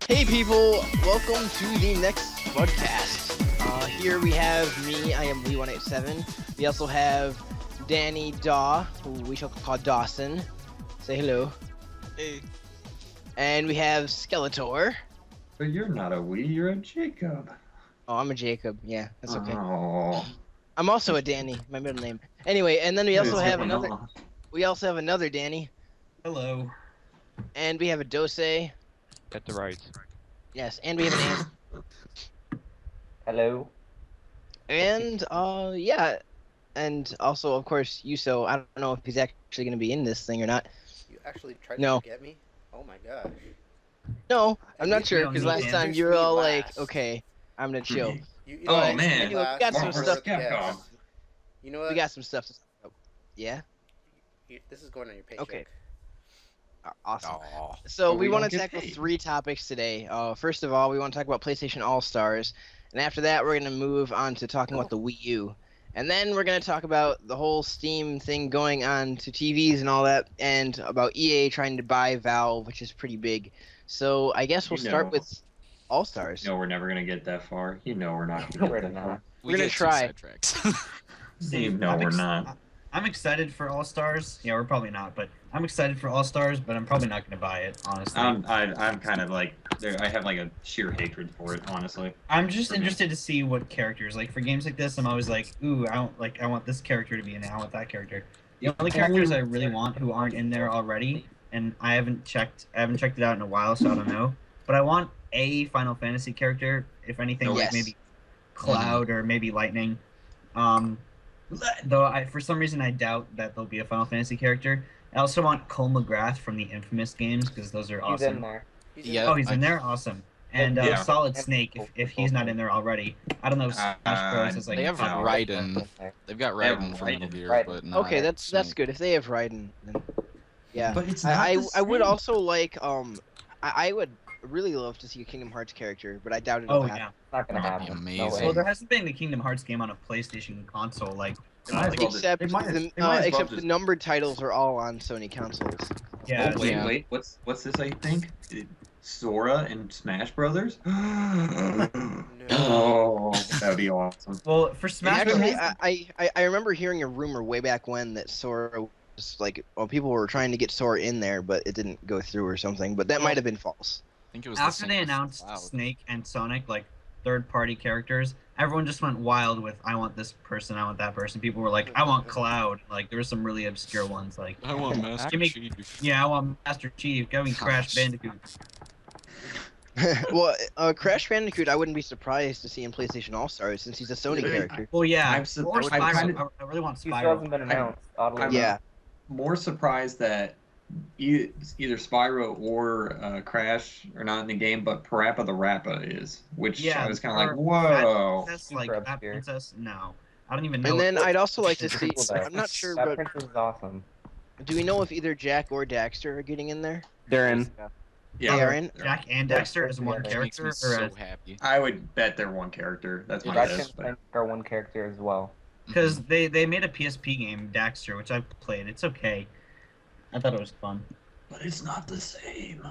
Hey people, welcome to the next Spudcast. Here we have me, I am Lee187. We also have DannyDaw, who we shall call Dawson. Say hello. Hey. And we have Skeletor. But you're not a Wii, you're a Jacob. Oh, I'm a Jacob, yeah, that's okay. Oh. I'm also a Danny, my middle name. Anyway, and then we also have another Danny. Hello. And we have a Dose. At the right. Yes, and we have an Hello. And yeah, and also of course Yuso. I don't know if he's actually gonna be in this thing or not. You actually tried to get me? Oh my gosh. No, I'm not sure don't because need last him. time you were all like, okay, I'm gonna chill. Oh man. Anyway, we got some stuff. You know what? We got some stuff to talk about. Yeah. This is going on your paycheck. Okay. Awesome. Aww. So But we we want don't to get tackle paid. 3 topics today. First of all, we want to talk about PlayStation All-Stars, and after that, we're gonna move on to talking about the Wii U, and then we're gonna talk about the whole Steam thing going on to TVs and all that, and about EA trying to buy Valve, which is pretty big. So I guess we'll start with All-Stars. No, we're never gonna get that far. You know we're not gonna We're get that far. We're gonna try. No, we're not. I'm excited for All Stars. Yeah, we're probably not, but I'm excited for All Stars. But I'm probably not going to buy it, honestly. I'm kind of like I have like a sheer hatred for it, honestly. I'm just interested to see what characters like for games like this. I'm always like, ooh, I want this character to be in it. I want that character. The only characters I really want who aren't in there already, and I haven't checked it out in a while, so I don't know. But I want a Final Fantasy character, if anything, like maybe Cloud or maybe Lightning. Though for some reason I doubt that there'll be a Final Fantasy character. I also want Cole McGrath from the Infamous games because those are awesome. He's in there. Yeah. Oh, he's in there? Awesome. And Yeah. Solid Snake, if he's not in there already. I don't know if Smash Bros. Is like... They have No. Raiden. They've got Raiden from Raiden. Metal Gear, Raiden. but not Okay, that's Snake. good. If they have Raiden, then yeah. But it's not I the would same. also like I would really love to see a Kingdom Hearts character, but I doubt it'll Oh, happen. yeah. It's not gonna That'd be happen. amazing. No way. Well, there hasn't been the Kingdom Hearts game on a PlayStation console. Like, They might as well Except they might as well except the just- numbered titles are all on Sony consoles. yeah. Oh, wait, Yeah. wait. What's this? I think Sora and Smash Brothers. Oh, that'd be awesome. Well, for Smash Actually, Bros. I remember hearing a rumor way back when that Sora was like, well, people were trying to get Sora in there, but it didn't go through or something. But that might have been false. I think it was After the they same announced Cloud. Snake and Sonic, like third-party characters, everyone just went wild with "I want this person, I want that person." People were like, "I want Cloud." Like there were some really obscure ones, like I want Master Give me- Chief. yeah, I want Master Chief, give me Crash Gosh. Bandicoot. Well, Crash Bandicoot, I wouldn't be surprised to see in PlayStation All Stars since he's a Sony character. Well, yeah, I'm or I'm Spyro. kinda- I really want He still Spyro. hasn't been announced. Oddly I'm- enough. Yeah. More surprised that either Spyro or Crash are not in the game, but Parappa the Rappa is, which Yeah, I was kind of like, or whoa. Princess, Super like that obscure. princess. No, I don't even know. And then what- I'd also like to see. Cool, though. I'm not sure, That but princess is awesome. do we know if either Jack or Daxter are getting in there? They're in. Yeah, They are in. Jack and Dexter as one Yeah, That makes character, me or so as happy. I would bet they're one character. That's my Jack guess. and But Frank are one character as well. because they made a PSP game, Daxter, which I've played. It's okay. I thought it was fun. but it's not the same.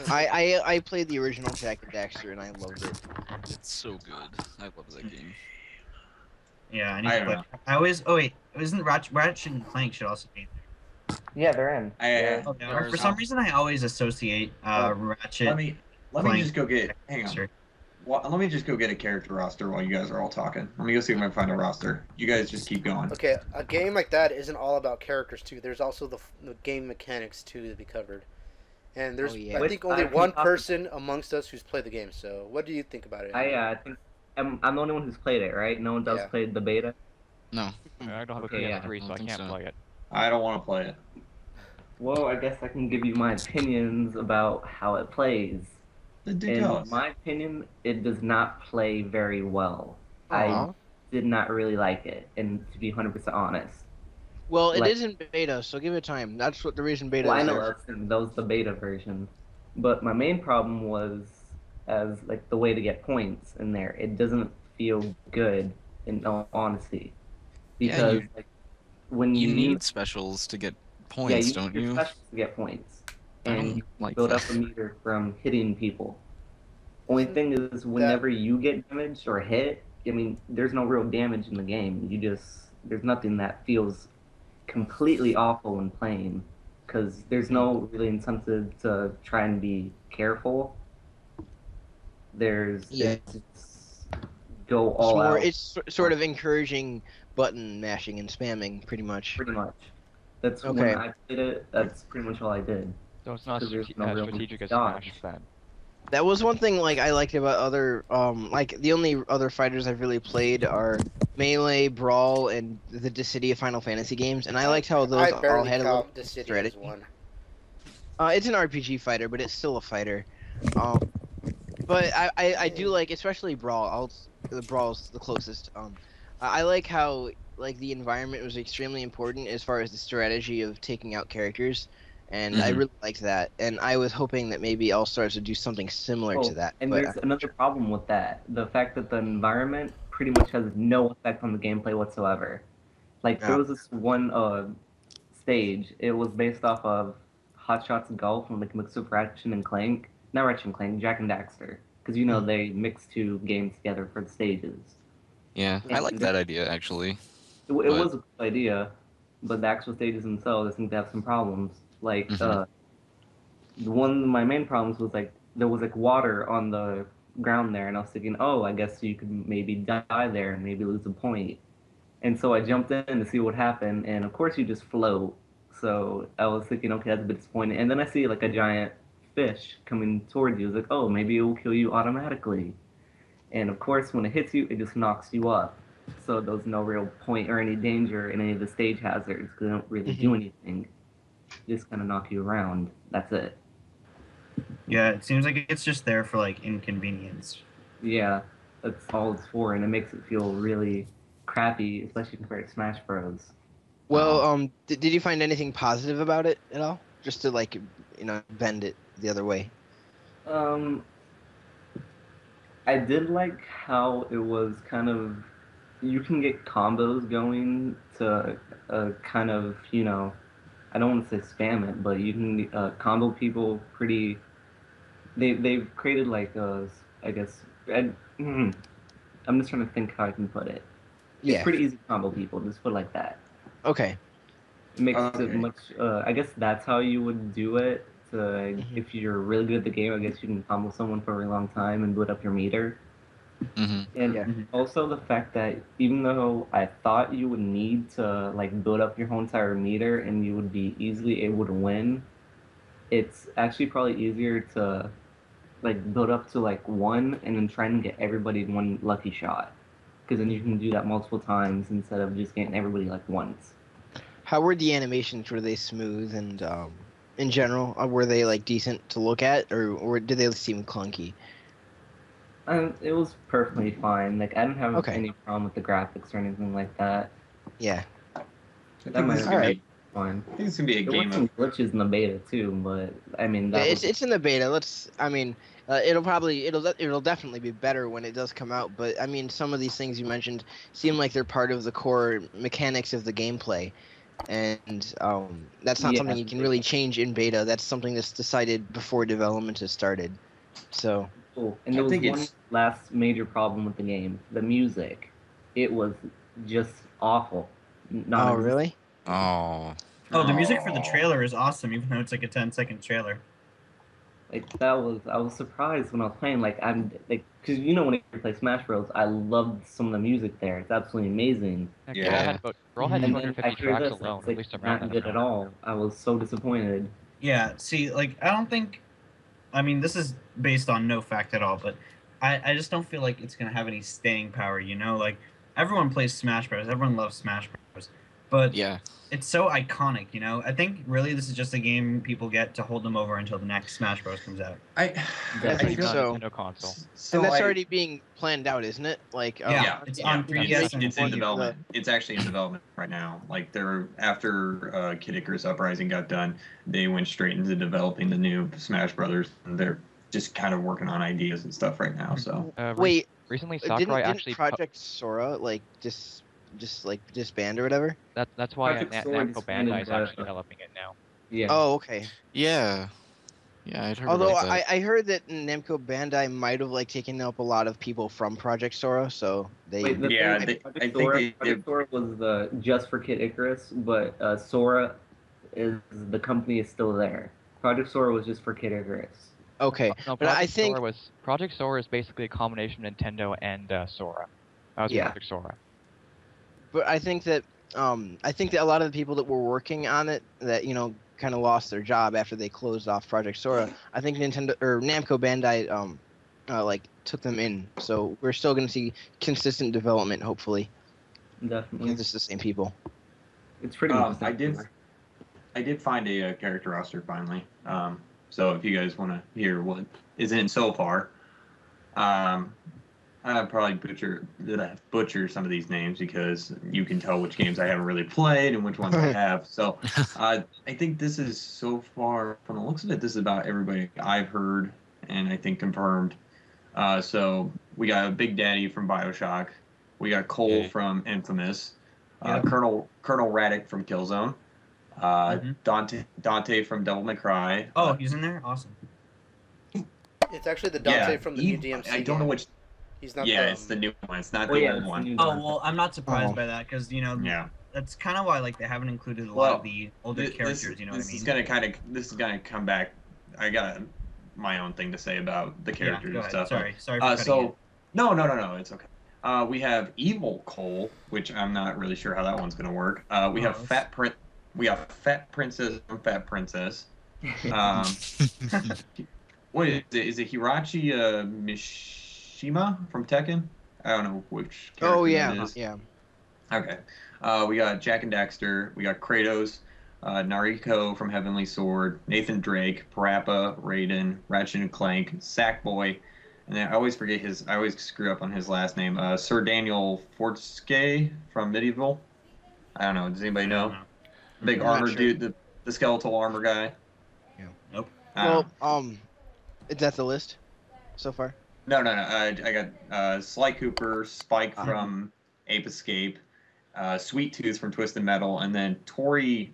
I played the original Jack and Daxter and I loved it. It's so good. I love that game. Yeah, I need I to don't play. I always. Oh wait, isn't Ratchet and Clank should also be? Yeah, they're in. I- Oh, they are? There's For some not- reason, I always associate Ratchet. Let me Clank. just go get. Hang on. Sure. Let me just go get a character roster while you guys are all talking. Let me go see if I can find a roster. You guys just keep going. Okay, a game like that isn't all about characters too. There's also the game mechanics too to be covered. And there's, Oh, yeah. I think, only Can one you talk- person amongst us who's played the game. So, what do you think about it? I think I'm the only one who's played it, right? No one else Yeah. played the beta. No. I don't have a Okay, yeah. PS3, so I think can't so. play it. I don't want to play it. Well, I guess I can give you my opinions about how it plays. Then do In tell us. my opinion, it does not play very well. Aw. I did not really like it, and to be 100% honest. Well, it Like- is in beta, so give it time. That's what the reason beta Well, I is know there. that was the beta version, but my main problem was as like the way to get points in there. It doesn't feel good, in all honesty, Yeah, because you- like when You you need specials to get points, yeah, don't use you? specials to get points, I and don't you like build that. up a meter from hitting people. Only thing is, whenever you get damaged or hit, I mean, there's no real damage in the game. There's nothing that feels completely awful in playing, because there's no really incentive to try and be careful. It's go all out. It's sort of encouraging button mashing and spamming, pretty much. Pretty much. That's when Okay. I played it. That's pretty much all I did. So it's not 'Cause there's no as real strategic as dodge. Smash then. That was one thing like I liked about other like the only other fighters I've really played are Melee, Brawl, and the Dissidia of Final Fantasy games, and I liked how those I all barely had a little count Dissidia as strategy. one. It's an RPG fighter, but it's still a fighter. But I do like, especially Brawl. The Brawl's the closest. I like how like the environment was extremely important as far as the strategy of taking out characters, and I really liked that. And I was hoping that maybe All Stars would do something similar to that. And but there's another problem with that: the fact that the environment pretty much has no effect on the gameplay whatsoever. Like there was this one stage. It was based off of Hot Shots Golf and like mix of Ratchet and Clank. Not Ratchet and Clank, Jack and Daxter. Because you know they mix two games together for the stages. Yeah, I like that idea actually. It was a good idea, but the actual stages themselves, I think they have some problems. Like one of my main problems was like there was like water on the ground there, and I was thinking, oh, I guess you could maybe die there and maybe lose a point. And so I jumped in to see what happened, and of course you just float. So I was thinking, okay, that's a bit disappointing. And then I see like a giant fish coming towards you. It's like, oh, maybe it will kill you automatically. And of course, when it hits you, it just knocks you up. So there's no real point or any danger in any of the stage hazards because they don't really do anything. Just kind of knock you around. That's it. Yeah, it seems like it's just there for like inconvenience. Yeah, that's all it's for, and it makes it feel really crappy, especially compared to Smash Bros. Well, did you find anything positive about it at all? Just to like, bend it the other way. I did like how it was kind of, you can get combos going to kind of, I don't want to say spam it, but you can combo people pretty. They've created like I guess I'm just trying to think how I can put it. It's pretty easy to combo people. Just put it like that. Okay. It makes it much. I guess that's how you would do it. If you're really good at the game, I guess you can combo someone for a really long time and build up your meter. And also the fact that even though I thought you would need to like build up your whole entire meter and you would be easily able to win, it's actually probably easier to like build up to like one and then try and get everybody in one lucky shot, because then you can do that multiple times instead of just getting everybody like once. How were the animations? Were they smooth and in general, were they like decent to look at, or did they seem clunky? It was perfectly fine. Like I didn't have any problem with the graphics or anything like that. Yeah. That might have been fine. I think it's gonna be a there game were some glitches in the beta too, but I mean it's in the beta. It'll definitely be better when it does come out. But I mean, some of these things you mentioned seem like they're part of the core mechanics of the gameplay. And that's not something you can really change in beta. That's something that's decided before development has started. So. Cool. And there was one last major problem with the game: the music. It was just awful. Really? Oh. Oh, the music for the trailer is awesome, even though it's like a 10-second trailer. Like I was surprised when I was playing. Like I'm like, because when you play Smash Bros, I loved some of the music there. It's absolutely amazing. Yeah. Brawl had 250 tracks alone. Like, at least around not good at all. I was so disappointed. Yeah. See, like I don't think. I mean, this is based on no fact at all, but I just don't feel like it's gonna have any staying power. Like everyone plays Smash Bros. Everyone loves Smash Bros. But it's so iconic. I think really this is just a game people get to hold them over until the next Smash Bros. Comes out. I think so. Nintendo console. So and that's already being planned out, isn't it? Like it's on 3DS. It's in development. It's actually in development right now. Like they're after Kid Icarus Uprising got done, they went straight into developing the new Smash Brothers. And they're just kind of working on ideas and stuff right now. So wait, recently Sakurai actually Project Sora disband or whatever? That's why Namco Bandai is actually developing it now. Yeah. Oh, okay. Yeah. Yeah, I'd heard Although about that. I heard that Namco Bandai might have like taken up a lot of people from Project Sora, so they. Wait, the Yeah, thing, I think Project Sora was just for Kid Icarus, but Sora the company is still there. Project Sora was just for Kid Icarus. Okay, No, but I think Project Sora is basically a combination of Nintendo and Sora. That was Project Sora. But I think that a lot of the people that were working on it that kind of lost their job after they closed off Project Sora. I think Nintendo or Namco Bandai like took them in, so we're still going to see consistent development, hopefully. Definitely, because it's the same people. It's pretty much the same. I did find a character roster finally. So if you guys want to hear what is in so far, I'd probably butcher some of these names because you can tell which games I haven't really played and which ones I have. So I think this is so far, from the looks of it, this is about everybody I've heard and I think confirmed. So we got Big Daddy from BioShock. We got Cole from Infamous. Colonel Raddick from Killzone. Dante from Devil May Cry. Oh, he's in there? Awesome. It's actually the Dante from the new DMC. I don't know which. He's not. It's the new one. It's not the old one. Oh well, I'm not surprised by that because that's kind of why they haven't included a lot of the older characters. You know what I mean? This is gonna come back. I got my own thing to say about the characters and stuff. Sorry for cutting in. No, it's okay. We have Evil Cole, which I'm not really sure how that one's gonna work. We have Fat Princess from Fat Princess. What is it? Is it Hirachi Mishima from Tekken? I don't know which character that is. Yeah. Okay. We got Jack and Daxter. We got Kratos, Nariko from Heavenly Sword, Nathan Drake, Parappa, Raiden, Ratchet and Clank, Sackboy, and then I always screw up on his last name. Sir Daniel Fortesque from Medieval. I don't know. Does anybody know? Big armor dude, the skeletal armor guy. Yeah. Nope. Is that the list so far? No. I got Sly Cooper, Spike from Ape Escape, Sweet Tooth from Twisted Metal, and then Toro.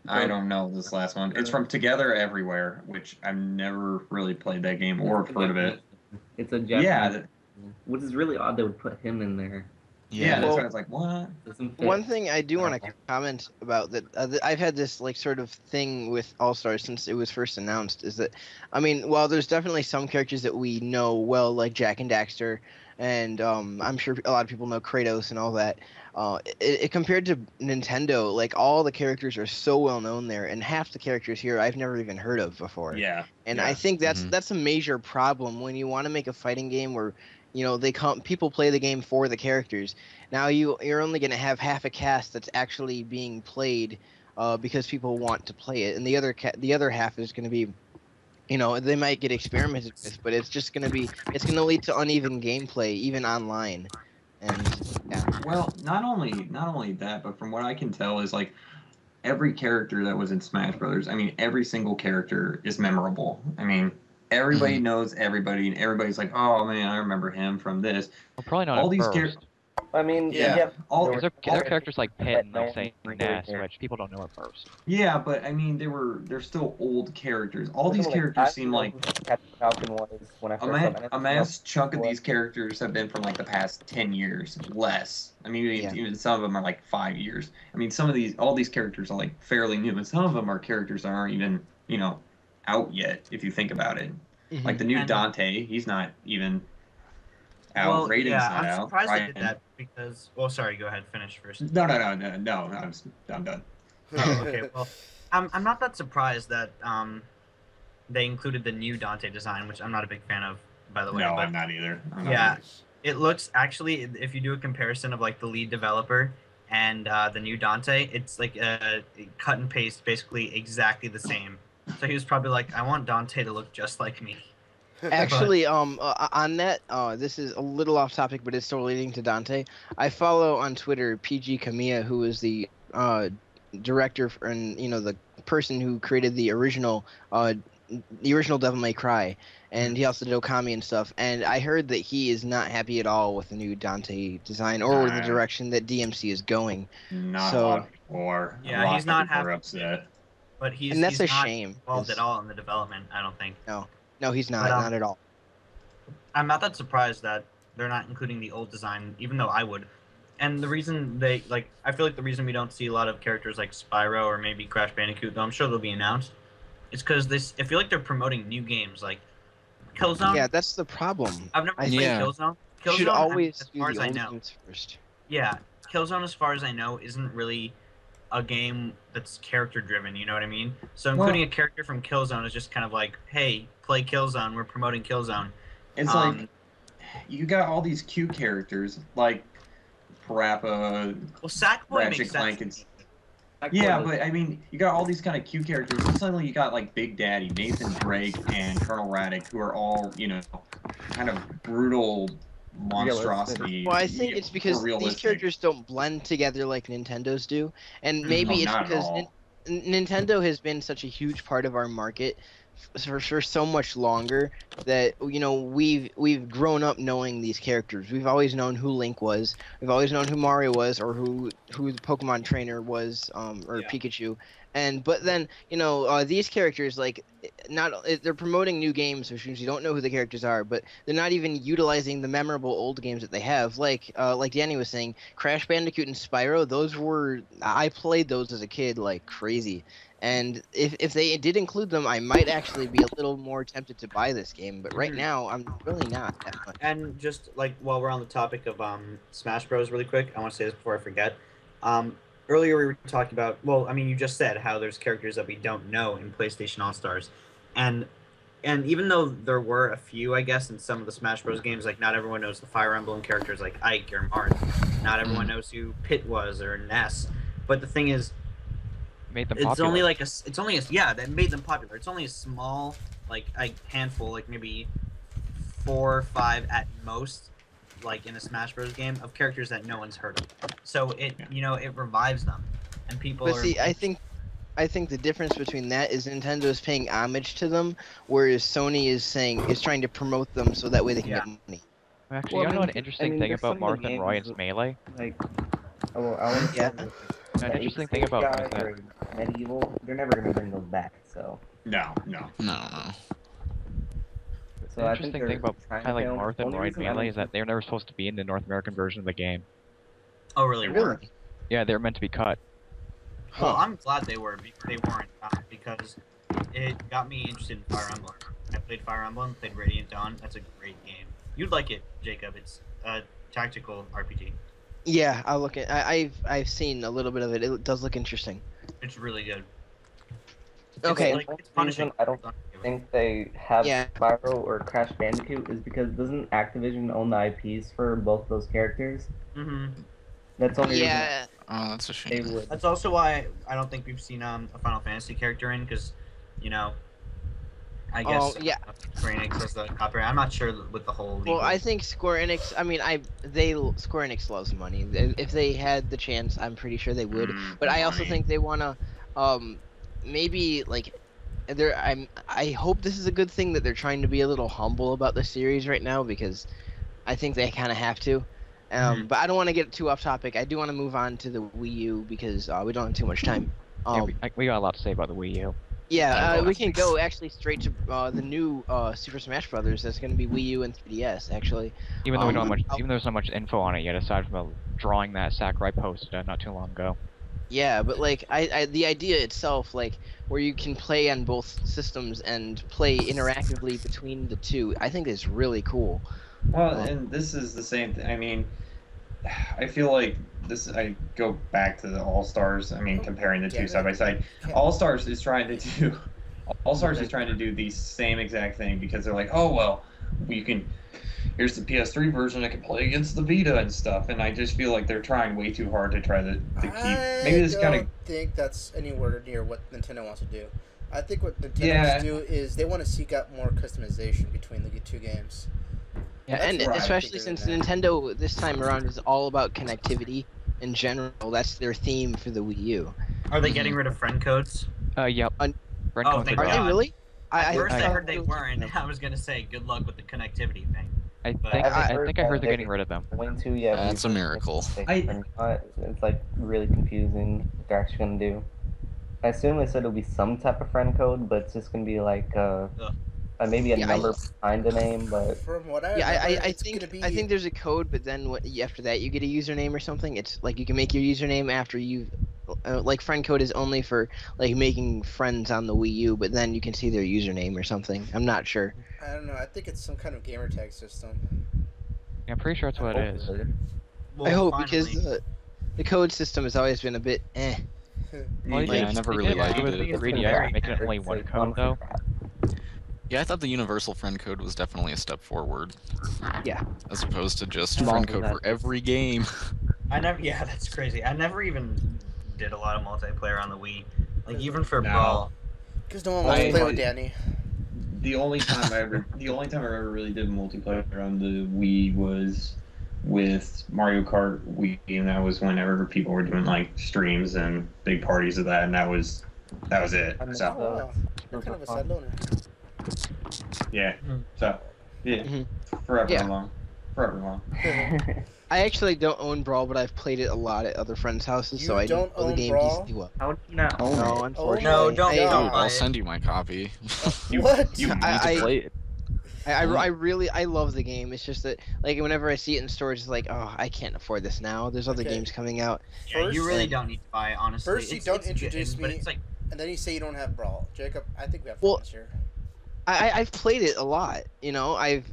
I don't know this last one. It's from Together Everywhere, which I've never really played that game or heard of it. It's a Japanese. Which is really odd they would put him in there. Yeah, that's why I was like, what? One thing I do want to comment about that I've had this sort of thing with All Stars since it was first announced is that, while there's definitely some characters that we know well, like Jack and Daxter, and I'm sure a lot of people know Kratos and all that. Compared to Nintendo, all the characters are so well known there, and half the characters here I've never even heard of before. Yeah. And I think that's a major problem when you want to make a fighting game where people play the game for the characters. Now you're only going to have half a cast that's actually being played because people want to play it, and the other half is going to be, they might get experimented with, but it's going to lead to uneven gameplay even online. And well, not only that, but from what I can tell is every character that was in Smash Brothers. Every single character is memorable. Everybody knows everybody, and everybody's like, "Oh man, I remember him from this." Well, probably not all at these first. All there are characters like Pit and Saint Nass, which people don't know at first. Yeah, but they're still old characters. All these characters seem like a mass chunk of these characters have been from the past 10 years, less. Even some of them are 5 years. All these characters are fairly new, and some of them are characters that aren't even out yet. If you think about it, like the new Dante, he's not even out. Well, Raiden's not out. I'm surprised they did that because. Well, sorry. Go ahead. Finish first. No. I'm done. Oh, okay. Well, I'm not that surprised that they included the new Dante design, which I'm not a big fan of, by the way. No, but, I'm not either. It looks actually, if you do a comparison of the lead developer and the new Dante, it's cut and paste, basically exactly the same. So he was probably like, I want Dante to look just like me. Actually, on that, this is a little off topic, but it's still relating to Dante. I follow on Twitter PG Kamiya, who is the director and the person who created the original Devil May Cry, and he also did Okami and stuff. And I heard that he is not happy at all with the new Dante design or with the direction that DMC is going. Not a lot of people are. Yeah, he's not happy. Upset. but he's And that's he's a not shame, involved 'cause- at all in the development. I don't think. No, he's not. But, Not at all. I'm not that surprised that they're not including the old design, even though I would. And the reason they I feel like the reason we don't see a lot of characters like Spyro or maybe Crash Bandicoot, though I'm sure they'll be announced, is because I feel like they're promoting new games like Killzone. Yeah, that's the problem. I've never played Yeah. Killzone. You should Killzone, always as do far the as I old know, games first. yeah, Killzone, as far as I know, isn't really a game that's character driven. You know what I mean? So including a character from Killzone is just kind of like, hey, play Killzone. We're promoting Killzone. It's like you got all these cute characters like Parappa, Well, Sackboy Ratchet makes Clank, sense. yeah, but I mean, you got all these kind of cute characters, and suddenly you got like Big Daddy, Nathan Drake, and Colonel Raddick, who are all, you know, kind of brutal monstrosities. Well, I think it's because these realistic. characters don't blend together like Nintendo's do, and maybe it's not at because all. Nintendo has been such a huge part of our market for so much longer that, you know, we've grown up knowing these characters. We've always known who Link was. We've always known who Mario was, or who the Pokemon trainer was, or Pikachu. But then, you know, these characters, like, they're promoting new games, which means you don't know who the characters are, but they're not even utilizing the memorable old games that they have. Like Danny was saying, Crash Bandicoot and Spyro, I played those as a kid like crazy. And if they did include them, I might actually be a little more tempted to buy this game. But right now, I'm really not that much. And just like while we're on the topic of Smash Bros. Really quick, I want to say this before I forget. Earlier we were talking about, well, I mean, you just said how there's characters that we don't know in PlayStation All-Stars. And even though there were a few, I guess, in some of the Smash Bros. Games, like not everyone knows the Fire Emblem characters like Ike or Marth. Not everyone knows who Pit was or Ness. But the thing is, Made them it's popular. only like that made them popular. It's only a small, like a handful, like maybe 4 or 5 at most, like in a Smash Bros. Game of characters that no one's heard of. So it it revives them, and people. But see, I think the difference between that is Nintendo is paying homage to them, whereas Sony is trying to promote them so that way they can get money. Actually, Well, you I know mean, an interesting thing there's about some of Marth the and Roy games and Melee? Like, I want to Yeah. An interesting thing about them is that medieval, they're never gonna bring those back. So, No. so the I think interesting thing about trying kind of like to film- Marth and only Roy and reason I Melee don't is that they were never supposed to be in the North American version of the game. Oh, really? Really? Yeah, they were meant to be cut. Well, I'm glad they weren't because it got me interested in Fire Emblem. I played Fire Emblem, played Radiant Dawn. That's a great game. You'd like it, Jacob. It's a tactical RPG. Yeah, I'll look at. I've seen a little bit of it. It does look interesting. It's really good. Okay. It's punishing. I don't think they have Yeah. Spyro or Crash Bandicoot is because doesn't Activision own the IPs for both those characters? Mm-hmm. That's only reason Yeah. Oh, that's a they shame. would. That's also why I don't think we've seen a Final Fantasy character in, because, I guess yeah. Square Enix has the copyright. I'm not sure with the whole legal. Well, I think Square Enix. I mean, Square Enix loves money. If they had the chance, I'm pretty sure they would. But I also think they wanna, maybe like, I hope this is a good thing that they're trying to be a little humble about the series right now, because I think they kind of have to. But I don't want to get too off topic. I do want to move on to the Wii U because we don't have too much time. Yeah, we got a lot to say about the Wii U. Yeah, we can go actually straight to the new Super Smash Brothers. That's going to be Wii U and 3DS actually. Even though there's not much info on it yet, aside from a drawing that Sakurai posted not too long ago. Yeah, but like the idea itself, like where you can play on both systems and play interactively between the two, I think is really cool. Well, and this is the same thing. I mean, I feel like I go back to the All Stars. I mean, comparing the two side by side. All Stars is trying to do the same exact thing, because they're like, oh well, here's the PS3 version. I can play against the Vita and stuff. And I just feel like they're trying way too hard to try to keep. Maybe this kind of. I don't think that's anywhere near what Nintendo wants to do. I think what Nintendo wants to do is they want to seek out more customization between the two games. Yeah, That's and where I especially think since they're at. Nintendo this time around is all about connectivity in general. That's their theme for the Wii U. Are they getting rid of friend codes? Yep. Un- Friend Oh, codes thank are Are gone. they God. really? At first, I thought heard they it was- weren't. I was gonna say good luck with the connectivity thing. I But- think I I heard they're getting rid of them. Going to, yeah. That's a miracle. It's like really confusing what they're actually gonna do. I assume they said it'll be some type of friend code, but it's just gonna be like maybe a Yeah, number behind the name, but From what I Yeah, remember, I it's think gonna be. I think there's a code, but then after that you get a username or something. It's like you can make your username after you, like friend code is only for like making friends on the Wii U, but then you can see their username or something. I'm not sure. I don't know. I think it's some kind of gamer tag system. Yeah, I'm pretty sure that's what it is. Well, I hope finally. because the code system has always been a bit eh. Well, Yeah, I never they really did liked with it. 3DS, making it only one code though. Yeah, I thought the universal friend code was definitely a step forward. Yeah. As opposed to just Small friend code for devices. every game. Yeah, that's crazy. I never even did a lot of multiplayer on the Wii. Like even for No. Brawl. Because no one wants to play with I- Danny. The only time I ever really did multiplayer on the Wii was with Mario Kart Wii, and that was whenever people were doing like streams and big parties of that, and that was it. Oh, So wow. You're kind of a sad loner. yeah, Mhm. so yeah, Mhm. forever Yeah. long. I actually don't own Brawl, but I've played it a lot at other friends' houses, so You I know don't the own game Brawl? decently well. How do you not own No, it? unfortunately. No, don't- I, Oh, don't Dude, buy I'll it. send you my copy. What? You need I- to play it. I really I love the game. It's just that like whenever I see it in stores, it's like, oh, I can't afford this now. There's other Okay. games coming out. Yeah, you really First- don't need to buy it, honestly. First, you don't it's introduce good, but me- it's like And then you say you don't have Brawl. Jacob, I think we have Well- problems here. I've played it a lot. You know, I've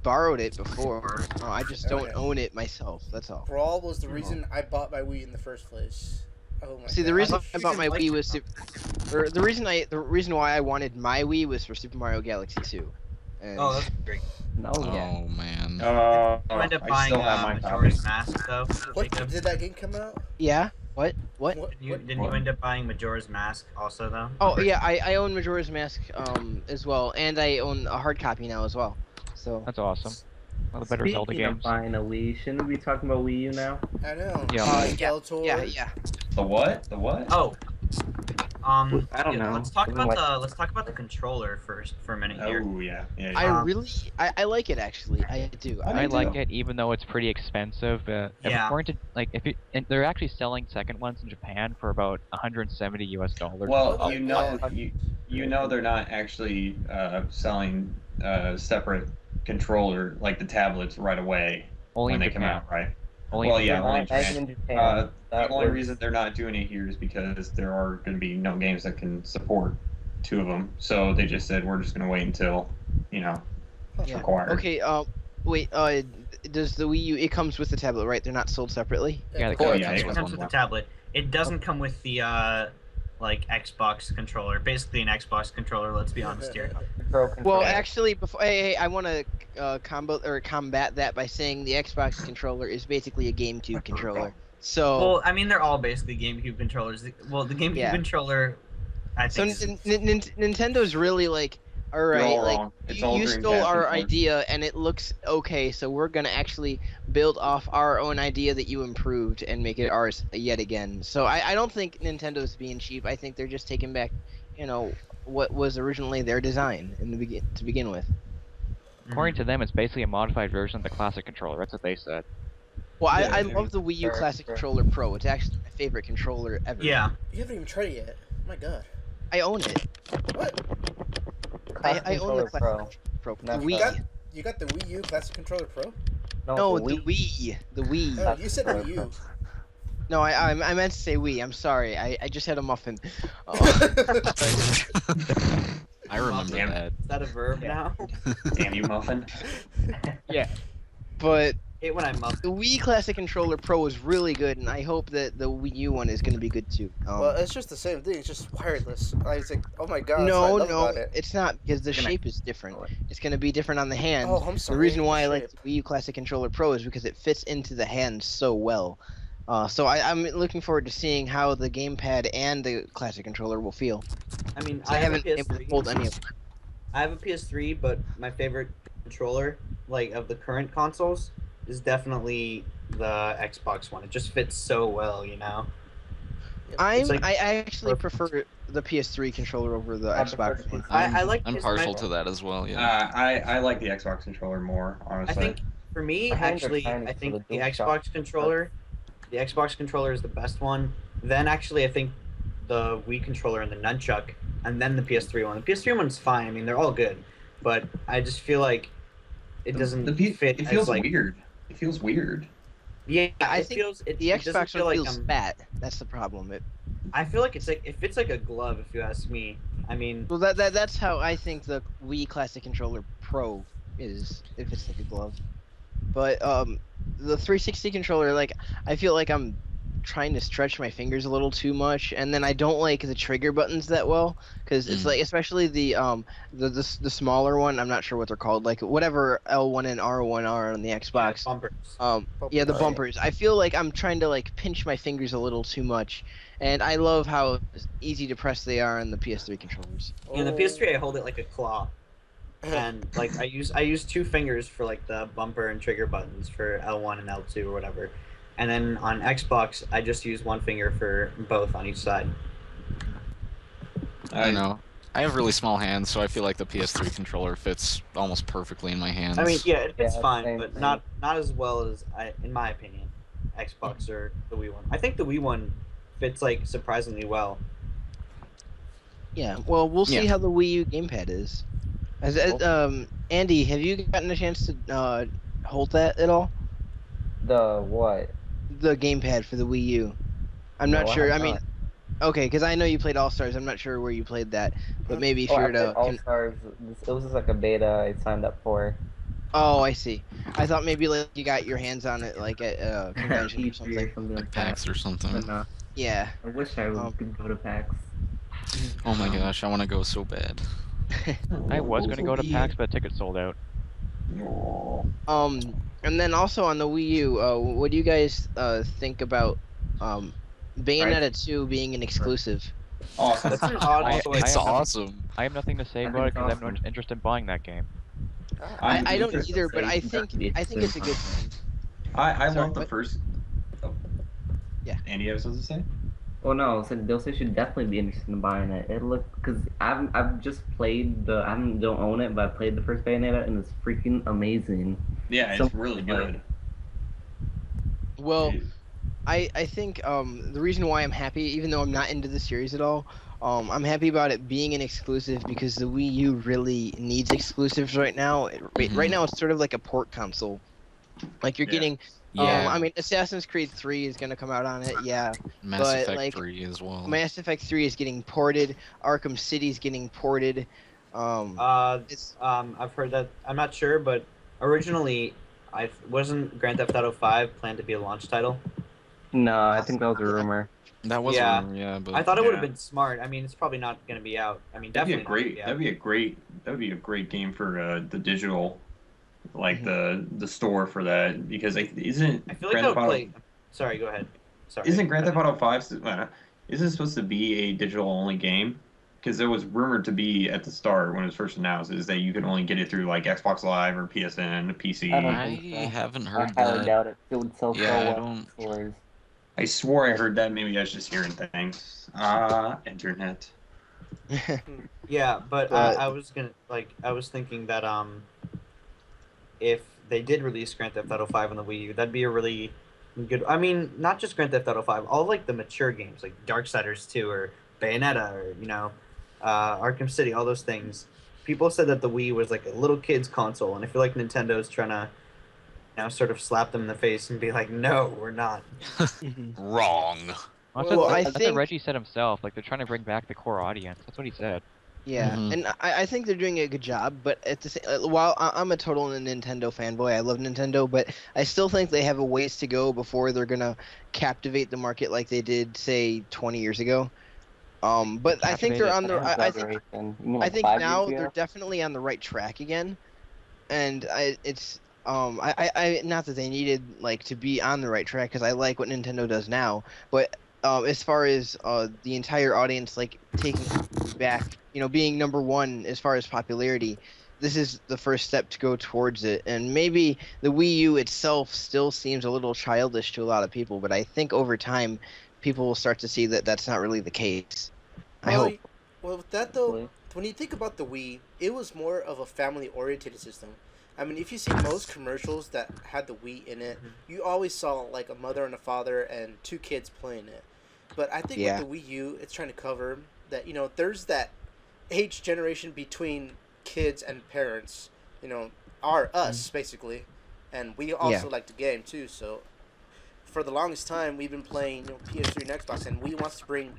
borrowed it before. I just don't Okay. own it myself. That's all. Brawl was the reason I bought my Wii in the first place. Oh my See, the God. reason thought I you bought could my like Wii it. was or the reason why I wanted my Wii was for Super Mario Galaxy 2. And oh, that's great. No. Yeah. Oh man. You end up I buying still have my copy. Majora's Mask though. What Jacob? did that game come out? yeah. What? Didn't you end up buying Majora's Mask also though? Oh yeah, I own Majora's Mask as well, and I own a hard copy now as well. So That's awesome. One of the better Zelda Speaking of games. buying a Wii, shouldn't we be talking about Wii U now? I know. Yeah. Skeletor. yeah. The what? The what? Oh. I don't know. Let's talk Something about the controller first for a minute here. Oh yeah. I Um, really I like it actually. I do. I do. like it, even though it's pretty expensive. Yeah. According to and they're actually selling second ones in Japan for about $170 US. Well, Oh, you know, what? you know they're not actually selling separate controller like the tablets right away Only when in they come Japan. out, right? Only Well, in yeah, Japan. only in Back Japan. in Japan. The that only was- reason they're not doing it here is because there are going to be no games that can support two of them. So they just said we're just going to wait until, it's Yeah. required. Okay. Wait. Does the Wii U? It comes with the tablet, right? They're not sold separately. Yeah, the Oh, code yeah, comes it It with comes one. with the tablet. It doesn't come with the like Xbox controller. Basically an Xbox controller. Let's be honest here. Pro Well, controller. actually, before I want to combat that by saying the Xbox controller is basically a GameCube controller. So. Well, I mean they're all basically GameCube controllers. The GameCube Yeah. controller, I So think. Nintendo's really like, all You're right, all like wrong. It's all you Dreamcast stole our controllers. idea and it looks okay, so we're gonna actually build off our own idea that you improved and make it ours yet again. So I don't think Nintendo's being cheap. I think they're just taking back, what was originally their design to begin with. According to them, it's basically a modified version of the classic controller. That's what they said. Well, Yeah, I I love the Wii U Sure, Classic sure. Controller Pro. It's actually my favorite controller ever. Yeah. You haven't even tried it yet. Oh my God. I own it. What? Classic I own the controller Classic Pro. Pro. The Not Wii. Pro. You got the Wii U Classic Controller Pro? No, the the Wii. The Wii. Oh, you said Wii U. No, I meant to say Wii. I'm sorry. I just had a muffin. I remember Damn. that. Is that a verb now? Damn you, muffin. But Hate when I muff. the Wii Classic Controller Pro is really good, and I hope that the Wii U one is going to be good too. Well, it's just the same thing. It's just wireless. I was like, oh my God. that's what I no, love no, about it. it's not because the Can I- shape is different. It's going to be different on the hand. Oh, I'm The sorry. reason why I like Shape. the Wii U Classic Controller Pro is because it fits into the hand so well. So I'm looking forward to seeing how the gamepad and the Classic Controller will feel. I mean, 'Cause I have a haven't been able to PS3. hold any of them. I have a PS3, but my favorite controller, like of the current consoles, is definitely the Xbox one. It just fits so well, you know. It's like- I actually prefer the PS3 controller over the I prefer Xbox one. I like I'm PS3. partial to that as well. Yeah. I like the Xbox controller more, I honestly. think for me, My hands are actually, tiny, I so think the the DualShock Xbox controller is the best one. Then actually, I think the Wii controller and the nunchuck, and then the PS3 one. The PS3 one's fine. I mean, they're all good, but I just feel like it doesn't fit. It feels as, like, weird. It feels weird. Yeah, I it think feels. It doesn't Xbox feel one like feels fat. That's the problem. I feel like it fits like a glove, if you ask me. I mean, Well, that's how I think the Wii Classic Controller Pro is. If it's like a glove, but the 360 controller, like, I feel like I'm trying to stretch my fingers a little too much, and then I don't like the trigger buttons that well, because it's like, especially the smaller one. I'm not sure what they're called, like whatever L1 and R1 are on the Xbox. bumpers. Yeah, the bumpers. I feel like I'm trying to like pinch my fingers a little too much, and I love how easy to press they are on the PS3 controllers. In the PS3, I hold it like a claw, and like I use 2 fingers for like the bumper and trigger buttons for L1 and L2 or whatever, and then on Xbox, I just use 1 finger for both on each side. I don't know. I have really small hands, so I feel like the PS3 controller fits almost perfectly in my hands. I mean, yeah, it fits fine, same but thing. not as well as in my opinion, Xbox or the Wii one. I think the Wii one fits like surprisingly well. Yeah, well, we'll see Yeah. how the Wii U gamepad is. Andy, have you gotten a chance to hold that at all? The what? The gamepad for the Wii U. I'm No, not I sure. have I mean, not. okay, because I know you played All Stars. I'm not sure where you played that, but maybe if Oh, I you're played to. All Stars. It was just like a beta I signed up for. Oh, I see. I thought maybe like you got your hands on it like at a convention or E3 something. or something like like that. PAX or something. But, Yeah. I wish I could go to PAX. Oh my gosh, I want to go so bad. I was gonna go to PAX, but tickets sold out. And then also on the Wii U, what do you guys think about Bayonetta 2 being an exclusive? Awesome. That's an odd choice. It's awesome. I have nothing to say I about it think because I it's have no interest in buying that game. I don't interested. either, but I think it's a good thing. I Sorry, love the what? first. Oh. Yeah. Andy, you have something to say? Oh no, so they'll say should definitely be interested in buying it. It look because I've just played don't own it, but I played the first Bayonetta and it's freaking amazing. Yeah, it's really good. Well, I think the reason why I'm happy, even though I'm not into the series at all, I'm happy about it being an exclusive because the Wii U really needs exclusives right now. Right now, it's sort of like a port console. Like you're getting. Yeah. I mean, Assassin's Creed 3 is gonna come out on it, yeah. Mass but, Effect like, 3 as well. Mass Effect 3 is getting ported. Arkham City's getting ported. I've heard that. I'm not sure, but originally, wasn't Grand Theft Auto 5 planned to be a launch title? No, I think that was a rumor. That was Yeah. a rumor, yeah, but I thought it would have been smart. I mean, it's probably not going to be out. I mean, That'd be definitely a great. That would be a great game for the digital, like the store for that because like isn't I feel like Grand I would Theft Auto, play. Sorry, go ahead. Sorry. isn't Grand Theft Auto 5 isn't it supposed to be a digital only game? Because it was rumored to be at the start when it was first announced is that you could only get it through like Xbox Live or PSN, PC. I don't I think so. haven't I heard highly that. doubt it. It would sell Yeah, so I well don't- in stores. I swore I heard that. Maybe I was just hearing things. Internet. Yeah, but But- I was thinking that if they did release Grand Theft Auto 5 on the Wii U, that'd be a really good. I mean, not just Grand Theft Auto 5, all like the mature games like Darksiders 2 or Bayonetta or Arkham City, all those things. People said that the Wii was like a little kid's console, and I feel like Nintendo's trying to sort of slap them in the face and be like, no, we're not. Wrong. Well, I That's think- what Reggie said himself. Like they're trying to bring back the core audience. That's what he said. Yeah, and I think they're doing a good job, but at the same, while I'm a total Nintendo fanboy, I love Nintendo, but I still think they have a ways to go before they're gonna captivate the market like they did, say, 20 years ago. But I think they're on the. I think I think now they're definitely on the right track again, and it's I not that they needed like to be on the right track because I like what Nintendo does now, but as far as the entire audience like taking back, being number one as far as popularity, this is the first step to go towards it. And maybe the Wii U itself still seems a little childish to a lot of people, but I think over time people will start to see that that's not really the case. I hope. Well, with that though, when you think about the Wii, it was more of a family-oriented system. I mean, if you see most commercials that had the Wii in it, you always saw like a mother and a father and 2 kids playing it. But I think Yeah. with the Wii U, it's trying to cover that, there's that age generation between kids and parents, us, basically. And we also like the game, too. So for the longest time, we've been playing PS3 and Xbox, and Wii wants to bring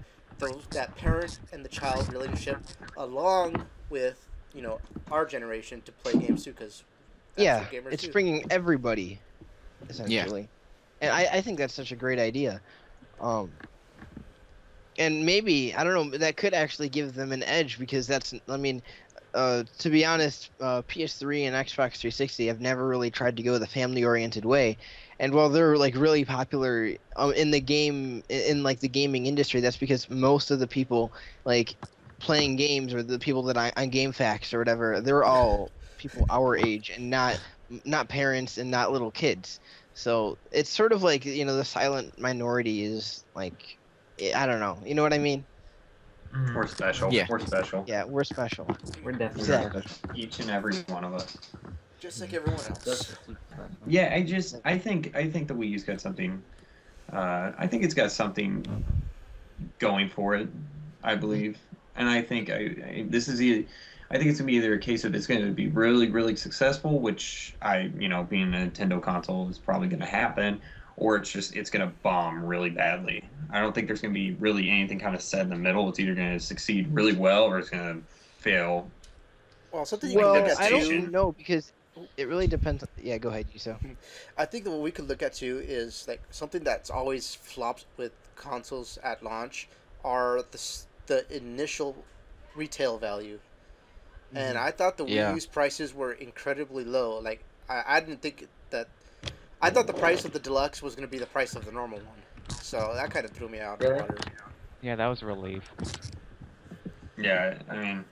that parent and the child relationship along with, our generation to play games, too, because that's what gamers it's do. bringing everybody, essentially. And I think that's such a great idea. And maybe, I don't know, that could actually give them an edge, because to be honest, PS3 and Xbox 360 have never really tried to go the family-oriented way. And while they're like really popular in the gaming industry, that's because most of the people like playing games, or the people that on GameFAQs or whatever, they're all people our age, and not parents and not little kids. So it's sort of like, the silent minority is like, I don't know. You know what I mean? We're special. Yeah. We're special. Yeah, we're special. We're definitely Exactly. Each and every one of us. Just like everyone else. Yeah, I think the Wii U's got something. I think it's got something going for it. I believe, and I think I think it's gonna be either a case of it's gonna be really, really successful, which being a Nintendo console is probably gonna happen, or it's gonna bomb really badly. I don't think there's gonna be really anything kind of set in the middle. It's either gonna succeed really well, or it's gonna fail. Well, something you can look at I too. don't know, because it really depends. Yeah, go ahead, Yuso. I think that what we could look at too is like something that's always flopped with consoles at launch are the initial retail value. And I thought the Wii U's prices were incredibly low. Like I didn't think that. I thought the price of the deluxe was going to be the price of the normal one. So that kind of threw me out. Really? Yeah, that was a relief. Yeah, I mean,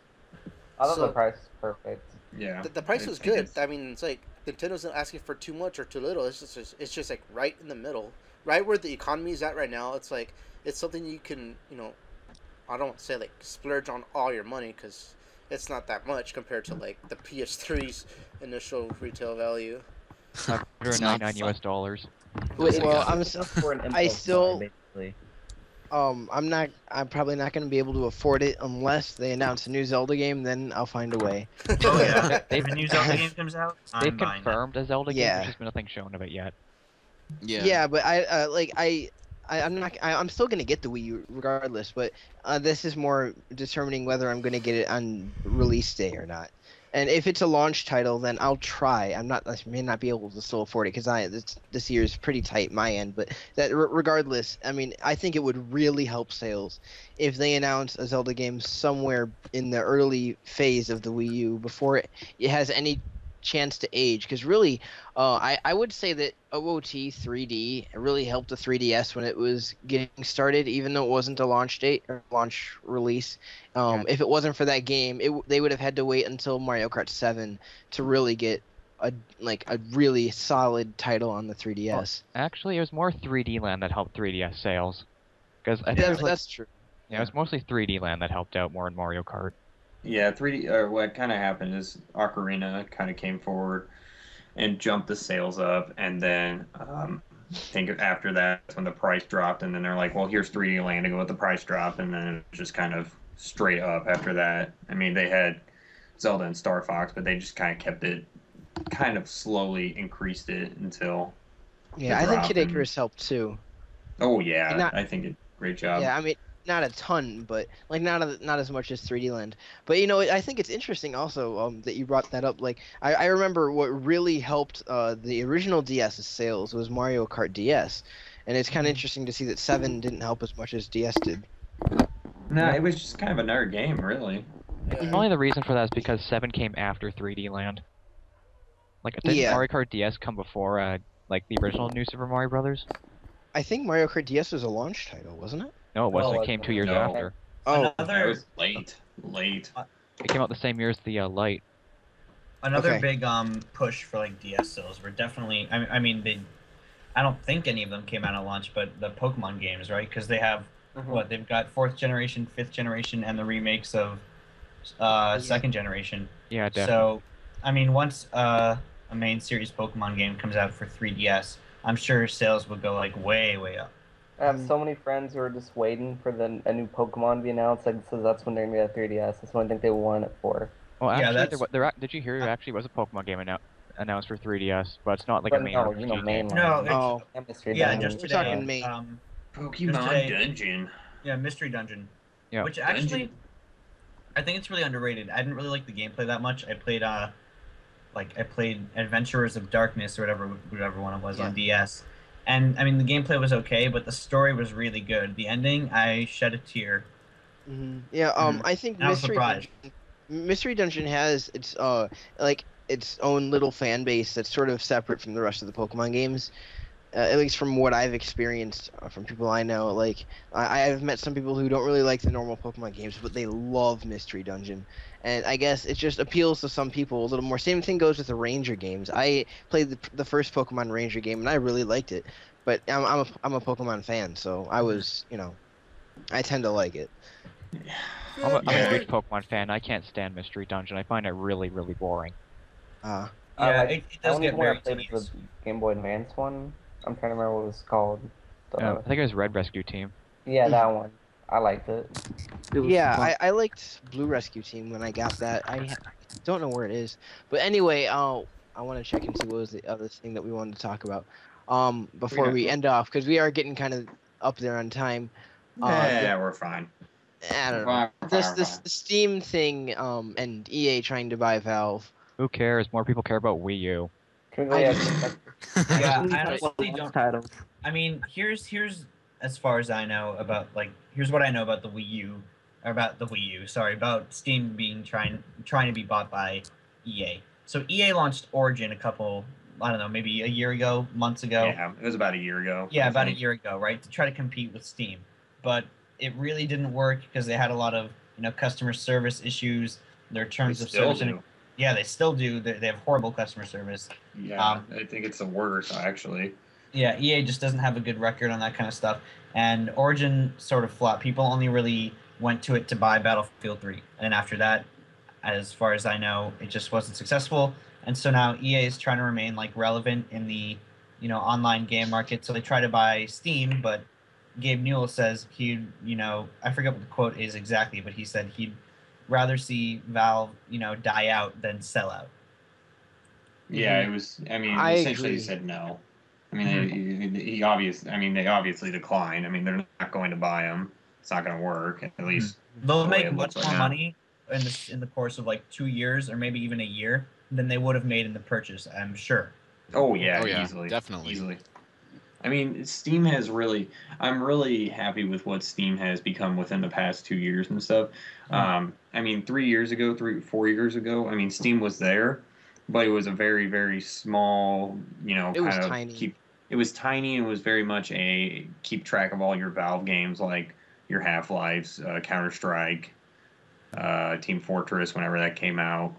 I thought So- the price was perfect. yeah. The price was I good. guess- I mean, it's like Nintendo's not asking for too much or too little. It's just like right in the middle, right where the economy is at right now. It's like it's something you can, I don't say like splurge on all your money, because it's not that much compared to like the PS3's initial retail value. $199 US dollars. Well, For an I impulse still- buy, basically. I'm probably not going to be able to afford it unless they announce a new Zelda game. Then I'll find a way. Oh yeah. They've- If a new Zelda game comes out, They've I'm buying it. confirmed a Zelda game, Yeah. there's just been nothing shown of it yet. Yeah, but I'm still gonna get the Wii U regardless. But this is more determining whether I'm gonna get it on release day or not. And if it's a launch title, then I'll try. I may not be able to still afford it, because this year is pretty tight my end. But regardless, I mean, I think it would really help sales if they announce a Zelda game somewhere in the early phase of the Wii U before it has any chance to age. Because really, I would say that OOT 3D really helped the 3DS when it was getting started, even though it wasn't a launch date or launch release. If it wasn't for that game, they would have had to wait until Mario Kart 7 to really get a really solid title on the 3DS. Actually, it was more 3D Land that helped 3DS sales. Because I think it was That's true. yeah, it was mostly 3D Land that helped out more in Mario Kart. Yeah, 3D. What kind of happened is Ocarina kind of came forward and jumped the sales up, and then I think after that, that's when the price dropped, and then they're like, "Well, here's 3D Land to go with the price drop," and then it was just kind of straight up after that. I mean, they had Zelda and Star Fox, but they just kind of kept it, kind of slowly increased it until. Yeah, the I think drop Kid and- Icarus helped too. Oh yeah, Not- I think it great job. Yeah, I mean, not a ton, but like not as much as 3D Land. But I think it's interesting also that you brought that up. Like I remember what really helped the original DS's sales was Mario Kart DS, and it's kind of interesting to see that 7 didn't help as much as DS did. No, it was just kind of another game, really. Yeah. Only the reason for that is because 7 came after 3D Land. Like, did Yeah. Mario Kart DS come before, like, the original New Super Mario Brothers? I think Mario Kart DS was a launch title, wasn't it? No, it wasn't. No, it came 2 years no. after. Oh, It Another was late. It came out the same year as the Lite. Another Okay. big push for like DS sales were definitely. I mean they. I don't think any of them came out at launch, but the Pokemon games, right? Because they have what they've got 4th generation, 5th generation, and the remakes of 2nd generation. Yeah, definitely. So, I mean, once a main series Pokemon game comes out for 3DS, I'm sure sales will go like way up. I have so many friends who are just waiting for a new Pokemon to be announced. Like, so that's when they're gonna get a 3DS. That's what I think they want it for. Well, Yeah, actually, that's- did you hear there actually was a Pokemon game announced for 3DS, but it's not like a But main no, RPG game. mainline. No, it's, Oh, Chemistry yeah, Dungeon. just We're today. talking main. Pokemon today- Dungeon. Yeah, Mystery Dungeon. Yeah. Which actually, Dungeon. I think it's really underrated. I didn't really like the gameplay that much. I played Adventurers of Darkness or whatever one it was on DS, and I mean the gameplay was okay, but the story was really good. The ending, I shed a tear. Yeah. I think And I was surprised. Mystery Dungeon has its like its own little fan base that's sort of separate from the rest of the Pokemon games. At least from what I've experienced from people I know, like I've met some people who don't really like the normal Pokemon games, but they love Mystery Dungeon, and I guess it just appeals to some people a little more. Same thing goes with the Ranger games. I played the first Pokemon Ranger game, and I really liked it, but I'm a Pokemon fan, so I was, I tend to like it. I'm a huge Pokemon fan. I can't stand Mystery Dungeon. I find it really, really boring. Yeah, it I does only get one I very played was tedious. the Game Boy Advance one. I'm trying to remember what it was called. I think it was Red Rescue Team. Yeah, that one. I liked it. It was Yeah, fun. I liked Blue Rescue Team when I got that. I don't know where it is, but anyway, I want to check and see what was the other thing that we wanted to talk about. Before we end off, because we are getting kind of up there on time. Yeah, we're fine. I don't know. Fine, This the Steam thing, and EA trying to buy Valve. Who cares? More people care about Wii U. Can we go I ahead just- and- Yeah, Actually, I honestly lots don't. titles. I mean, here's as far as I know about here's what I know about the Wii U, or about the Wii U. Sorry, about Steam being trying to be bought by EA. So EA launched Origin I don't know, maybe a year ago, months ago. Yeah, it was about a year ago. Yeah, I about a think. year ago, right? To try to compete with Steam. But it really didn't work because they had a lot of, customer service issues. Their terms They of still service. do. Yeah, they still do. They have horrible customer service. Yeah, I think it's the worst, actually. Yeah, EA just doesn't have a good record on that kind of stuff. And Origin sort of flopped. People only really went to it to buy Battlefield 3. And after that, as far as I know, it just wasn't successful. And so now EA is trying to remain relevant in the, online game market. So they try to buy Steam, but Gabe Newell says he'd, I forget what the quote is exactly, but he said he'd rather see Valve, die out than sell out. Yeah, it was. I mean, I essentially, agree. he said no. I mean, they obviously declined. I mean, they're not going to buy them. It's not going to work. At least They'll the way make it much looks right more now. money in the course of 2 years or maybe even a year than they would have made in the purchase, I'm sure. Oh yeah, Oh, yeah, easily, definitely. easily. I mean, Steam has really. I'm really happy with what Steam has become within the past 2 years and stuff. I mean, 4 years ago, I mean, Steam was there, but it was a very, very small, It was tiny. It was tiny. It was very much a keep track of all your Valve games, like your Half-Lives, Counter-Strike, Team Fortress, whenever that came out.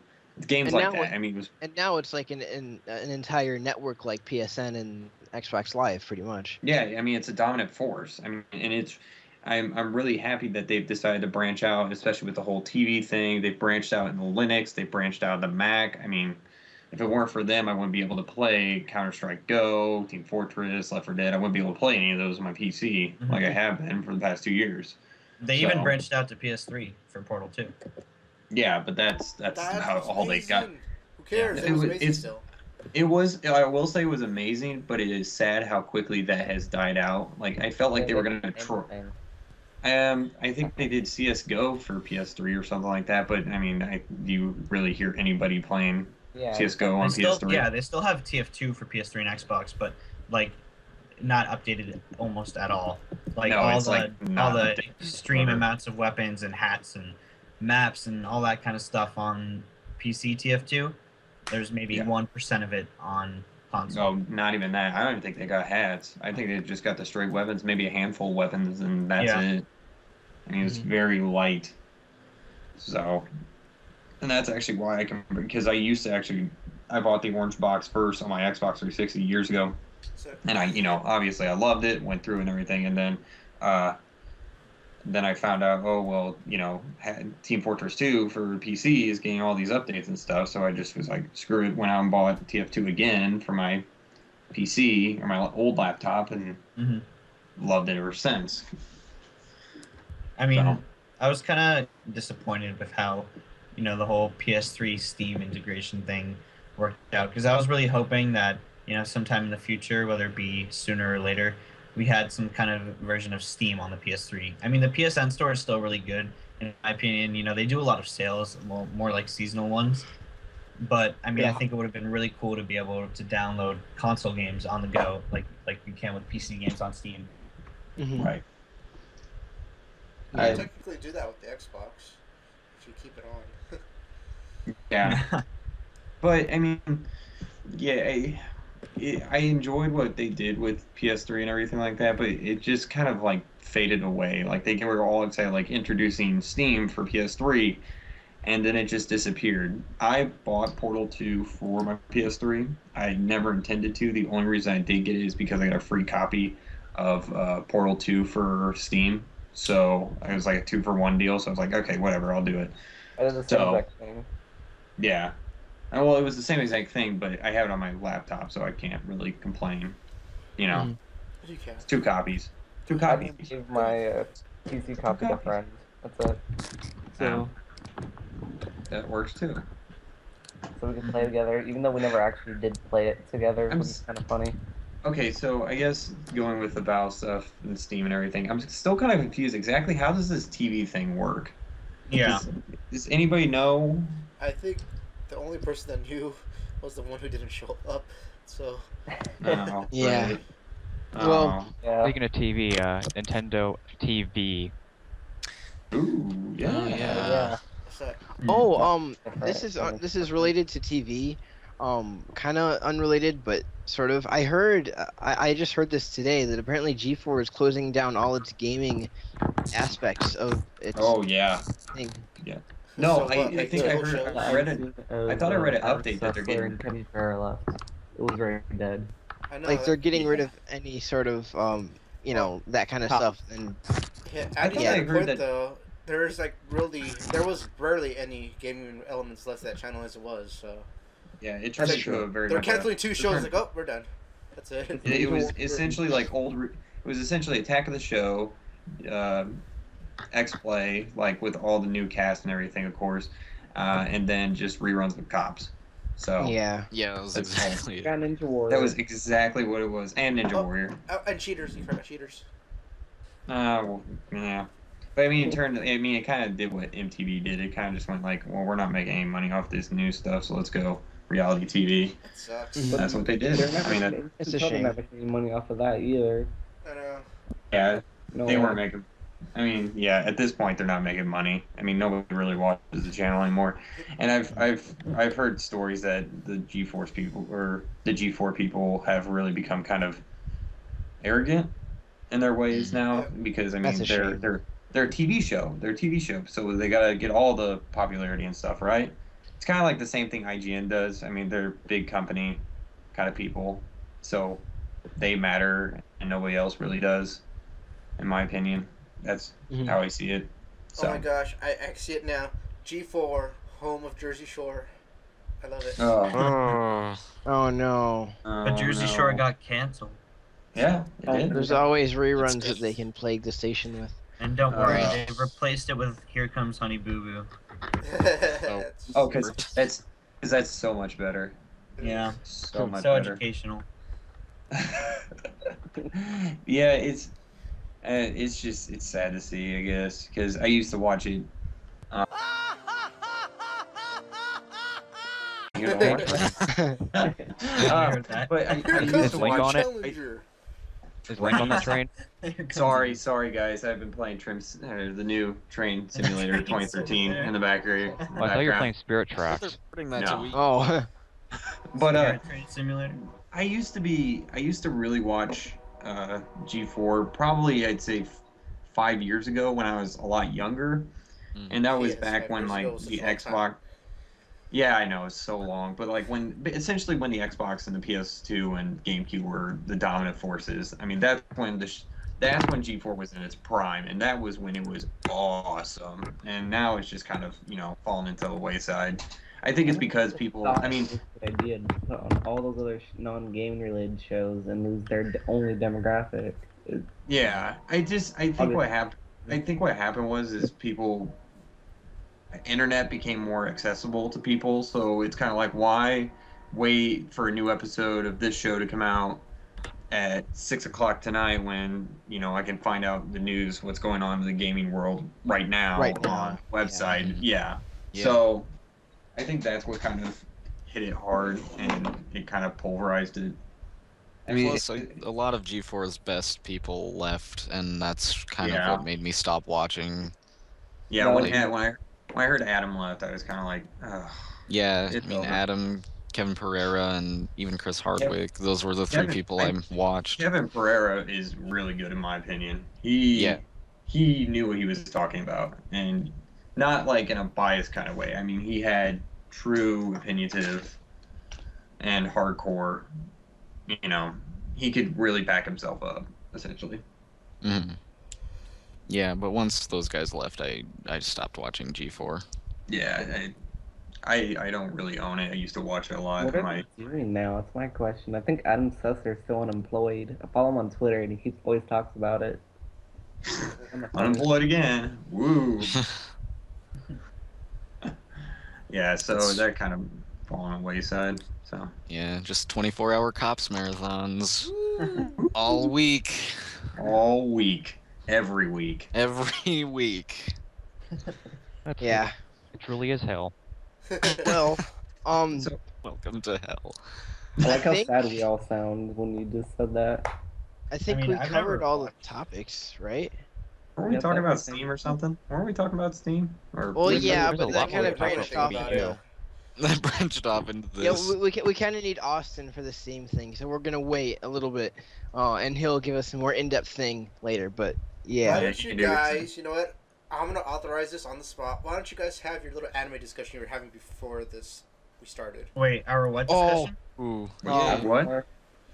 Games And like now that. I mean, it was. And now it's like an entire network like PSN and Xbox Live, pretty much. Yeah, I mean it's a dominant force. I mean, and it's I'm really happy that they've decided to branch out, especially with the whole TV thing. They've branched out in the Linux. They've branched out in the Mac. I mean, if it weren't for them, I wouldn't be able to play Counter-Strike Go, Team Fortress, Left 4 Dead. I wouldn't be able to play any of those on my PC like I have been for the past 2 years. They even So- branched out to PS3 for Portal 2. Yeah, but that's about all they got. amazing. Who cares? Yeah, It was it- amazing it's- still. It was. I will say it was amazing, but it is sad how quickly that has died out. Like I felt like they were gonna try. I think they did CS:GO for PS3 or something like that. But I mean, do you really hear anybody playing CS:GO on PS3? They still have TF2 for PS3 and Xbox, but not updated almost at all. No, all it's, the not updated extreme whatsoever. amounts of weapons and hats and maps and all that kind of stuff on PC TF2. There's maybe 1% of it on console. No, not even that. I don't even think they got hats. I think they just got the straight weapons, maybe a handful of weapons, and that's it. I mean, it's very light. So, and that's actually why because I used to I bought the orange box first on my Xbox 360 years ago. And obviously I loved it, went through and everything, and then I found out, Team Fortress 2 for PC is getting all these updates and stuff, so I just was like, screw it, went out and bought TF2 again for my PC, or my old laptop, and loved it ever since. I mean, So. I was kind of disappointed with how, the whole PS3 Steam integration thing worked out, because I was really hoping that, sometime in the future, whether it be sooner or later, we had some kind of version of Steam on the PS3. I mean, the PSN store is still really good, in my opinion. They do a lot of sales, more like seasonal ones. But, I mean, I think it would have been really cool to be able to download console games on the go, like you can with PC games on Steam. Mm-hmm. Right. You can technically do that with the Xbox if you keep it on. Yeah. But I mean, yeah, I enjoyed what they did with PS3 and everything like that, but it just kind of like faded away. Like they were all excited, like introducing Steam for PS3, and then it just disappeared. I bought Portal 2 for my PS3. I never intended to. The only reason I did get it is because I got a free copy of Portal 2 for Steam. So it was like a 2-for-1 deal. So I was like, okay, whatever, I'll do it. I did the same exact thing. Yeah. Well, it was the same exact thing, but I have it on my laptop, so I can't really complain. You know, You can. It's 2 copies. 2 I copies. just gave my PC copy to friends. That's it. So that works too. So we can play together, even though we never actually did play it together, which is kind of funny. Okay, so I guess going with the Valve stuff and Steam and everything, I'm still kind of confused. Exactly how does this TV thing work? Yeah. Does anybody know? I think the only person that knew was the one who didn't show up. So. Oh, Yeah. right. Well, Yeah. Speaking of TV, Nintendo TV. Ooh, yeah. Oh, yeah. Yeah. What's that? oh, Different. this is related to TV. Kind of unrelated, but sort of. I heard, I just heard this today that apparently G4 is closing down all its gaming aspects of its Oh, yeah. thing. No, So what, I like think I the heard. shows? I read it. I thought I read an update that they're getting. Kenny Farrah left. It was very dead. I know. Like they're getting rid of any sort of that kind of stuff. And Yeah, I at thought the I end heard point that- though, there was barely any gaming elements left to that channel as it was. So Yeah, it turned into a very. they're much canceling 2 shows. turned- Like, oh, we're done. That's it. It was essentially like old. It was essentially Attack of the Show, X-Play, like with all the new cast and everything, of course, and then just reruns with cops. So yeah, Yeah, that was That's exactly it. Got Ninja Warrior. that was exactly what it was, and Ninja Oh. Warrior. Oh, and cheaters. You forgot cheaters. Well, yeah. But I mean, it kind of did what MTV did. It kind of just went like, well, we're not making any money off this new stuff, so let's go reality TV. That sucks. Mhm. That's what they did. They're I never, mean, It's a Nintendo shame. never making money off of that either. I know. yeah, No they way. weren't making. I mean, yeah, at this point, they're not making money. I mean, nobody really watches the channel anymore. And I've heard stories that the G4 people or the G4 people have really become kind of arrogant in their ways now because I mean That's a shame. they're a TV show. They're a TV show, so they gotta get all the popularity and stuff, right? It's kind of like the same thing IGN does. I mean, they're big company kind of people, so they matter and nobody else really does, in my opinion. That's Mhm. how I see it. So. Oh my gosh, I see it now. G4, home of Jersey Shore. I love it. Oh. Oh no. But Jersey Shore got canceled. Yeah, it did. There's always reruns It's- that they can plague the station with. And don't worry, Oh. they've replaced it with Here Comes Honey Boo Boo. Oh, because that's so much better. Yeah, So much so better. educational. Yeah, it's sad to see, I guess, because I used to watch it. You know, I heard that. but I Here used comes to the Link watch. on it? challenger. Is Link on that train? Sorry, guys. I've been playing the new Train Simulator 2013 in the background. Oh, I thought you were playing Spirit They're Tracks. putting that No. to Wii. Oh. But Spirit Train Simulator. I used to really watch G4 probably I'd say 5 years ago when I was a lot younger, and that was Yes, back 5 when years like ago was the such a long Xbox. time. Yeah, I know it's so long, but like essentially when the Xbox and the PS2 and GameCube were the dominant forces. I mean that's when that's when G4 was in its prime, and that was when it was awesome. And now it's just kind of fallen into the wayside. I think it's because people. I mean. What I did put on all those other non-gaming related shows and lose their only demographic. Yeah, I think Okay. what happened. I think what happened was people, internet became more accessible to people, so it's kind of like, why wait for a new episode of this show to come out at 6 o'clock tonight when I can find out the news, what's going on in the gaming world right now Right now, on the website. Yeah. Yeah. So I think that's what kind of hit it hard and it kind of pulverized it. I mean, Plus, a lot of G4's best people left, and that's kind Yeah. of what made me stop watching. yeah, No, when I heard Adam left, I was kind of like, ugh. Yeah, It's I mean, over. Adam, Kevin Pereira, and even Chris Hardwick. Those were the three Kevin- people I- I watched. Kevin Pereira is really good in my opinion. He knew what he was talking about, and not like in a biased kind of way. I mean, he had true opinionative and hardcore. He could really back himself up, essentially. Mhm. Yeah, but once those guys left, I stopped watching G4. Yeah, I don't really own it. I used to watch it a lot. What are they doing now? That's my question. I think Adam Susser's still unemployed. I follow him on Twitter, and he always talks about it. Unemployed again. Woo. Yeah, so that kind of fallen on wayside. So Yeah, just 24-hour cops marathons all week, all week, every week. every week. That's Yeah. It truly is hell. Well, So- Welcome to hell. I like I how think- sad we all sound when you just said that. I think mean, we I've covered never all the watched- topics, right? Weren't we Yep, talking about everything. Steam or something? Weren't we talking about Steam? Or Well, yeah, there's a but lot that more kind to of talk branched about off with into. Wii U. That branched off into Yeah, this. we kind of need Austin for the same thing, so we're gonna wait a little bit, and he'll give us a more in-depth thing later. But Why yeah, don't you you can do it. guys, you know what? I'm gonna authorize this on the spot. Why don't you guys have your little anime discussion you were having before we started? Wait, our what Oh. discussion? Ooh, Oh. What?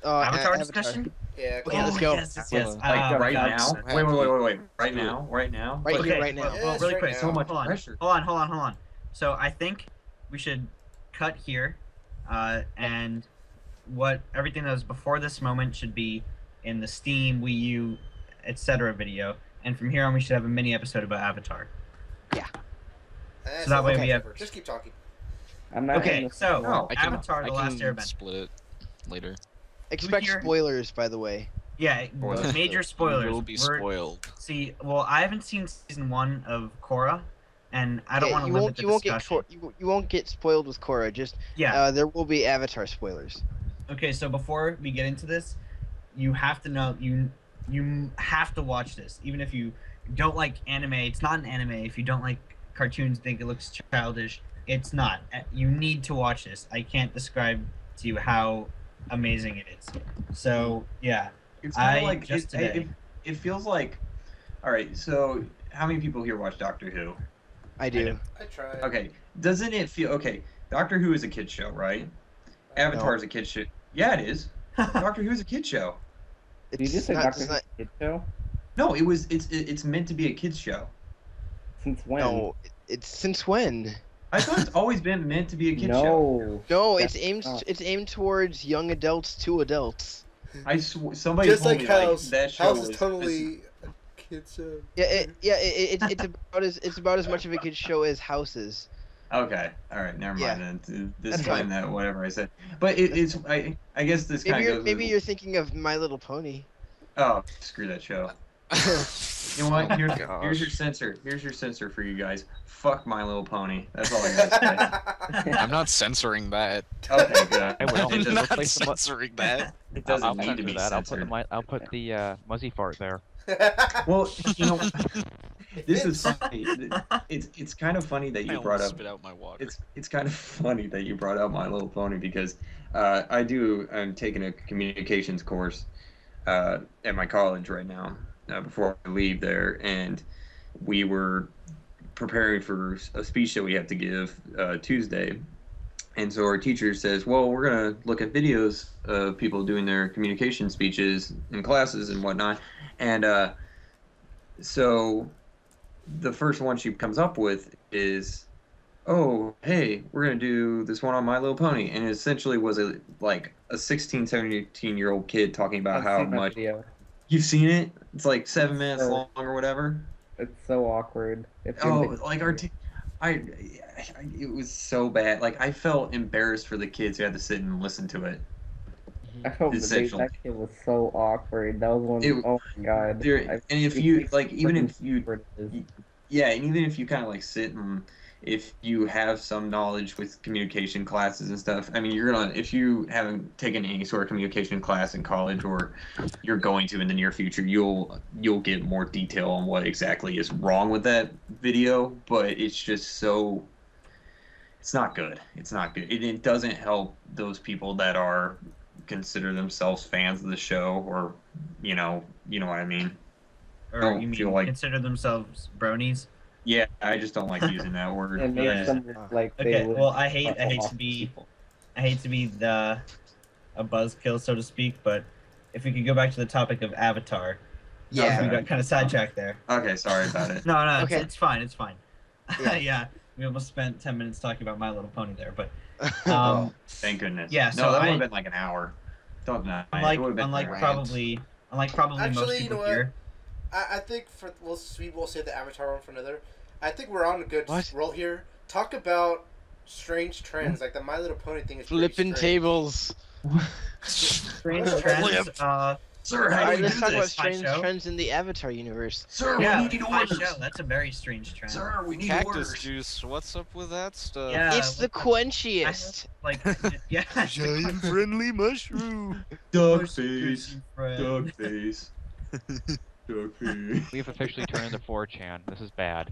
Avatar Avatar. discussion? Yeah. Okay, come let's on. go. Yes, yes, yes. Like, Right God. now? so Wait. happy. Right now? Right now? Right But- here, right now. Well, Yes, really right quick. now. So much hold on. pressure. Hold on. So I think we should cut here, and everything that was before this moment should be in the Steam, Wii U, etc. video, and from here on we should have a mini episode about Avatar. So that way we have. Just keep talking. I'm not Okay, in the- so No, I can, Avatar: The I Last can Airbender. split it later. Expect Here- spoilers, by the way. Yeah, Spoilers. major spoilers. You will be We're- spoiled. See, well, I haven't seen season 1 of Korra, and I don't Yeah, want to you limit won't, the you won't discussion. you won't get spoiled with Korra. Just Yeah. there will be Avatar spoilers. Okay, so before we get into this, you have to know you have to watch this, even if you don't like anime. It's not an anime. If you don't like cartoons, think it looks childish. It's not. You need to watch this. I can't describe to you how amazing it is. So yeah, It's kind I of like just today. it feels like. All right, so how many people here watch Doctor Who? I do. I tried. Okay, doesn't it feel okay? Doctor Who is a kid show, right? Avatar is a kid show. Yeah, it is. Doctor Who is a kid show. Did you just say not- Doctor it's not- Who's Kid Show? No, it's meant to be a kids show. Since when? No, it's since when? I thought it's always been meant to be a kid show. No. No, That's it's aimed towards young adults to adults. Somebody Just told like me House. that show House was is totally a kid's show. Yeah, it's about as much of a kid's show as Houses. Okay, all right, never mind then. Disclaim fine. that whatever I said. But it's I guess this kind of goes. Maybe you're thinking of My Little Pony. Oh, screw that show. You know what? Here's Gosh. your censor. Here's your censor for you guys. Fuck My Little Pony. That's all I gotta I'm not censoring that. say. Okay, good. Hey, well, I'm it not replace the mu- censoring that. doesn't I'll need to censor be that. censored. I'll put the muzzy fart there. Well, you know, this is It's- funny. It's kind of funny that I you brought almost up. spit out my water. It's kind of funny that you brought up My Little Pony because I'm taking a communications course at my college right now before I leave there, and we were preparing for a speech that we have to give Tuesday. And so our teacher says, well, we're going to look at videos of people doing their communication speeches in classes and whatnot. And so the first one she comes up with is, oh, hey, we're going to do this one on My Little Pony. And it essentially was like a 16, 17-year-old kid talking about I've how seen that much video. You've seen it? It's like 7 It's minutes so- long or whatever. It's so awkward. Like it was so bad. Like I felt embarrassed for the kids who had to sit and listen to it. I felt essentially. that kid was so awkward. That was one. It- Oh my god. And if you like, even if you, Awkward it is. yeah, and even if you kind of like sit and if you have some knowledge with communication classes and stuff, I mean, you're gonna if you haven't taken any sort of communication class in college or you're going to in the near future, you'll get more detail on what exactly is wrong with that video. But it's just so. It's not good. It's not good. It doesn't help those people that are consider themselves fans of the show, or you know what I mean. Or don't you mean feel like- consider themselves bronies? Yeah, I just don't like using that word. It makes Yeah. them look like they Okay, would well, I hate fuck to be people. a buzzkill, so to speak, but if we could go back to the topic of Avatar, Yeah. we got kind of sidetracked there. Okay, sorry about it. No, Okay. it's fine, it's fine. Yeah. Yeah, we almost spent 10 minutes talking about My Little Pony there, but Oh, thank goodness. yeah, No, so that would I- have been like an hour. Don't know. unlike It would've been unlike like- probably most Actually, you people know what? here. I think we'll save the Avatar one for another. I think we're on a good What? roll here. Talk about strange trends, like the My Little Pony thing is pretty Flipping strange. tables. Strange Flip. trends. Sir, how Alright, do you let's do talk about this? strange show? trends in the Avatar universe. Sir, Yeah, we need my orders. show. That's a very strange trend. Sir, we need Cactus orders. juice. What's up with that stuff? Yeah. It's the quenchiest. Like, yeah. Giant friendly mushroom. Duck Most face. juicy friend. Duck face. Duck face. We've officially turned into 4chan. This is bad.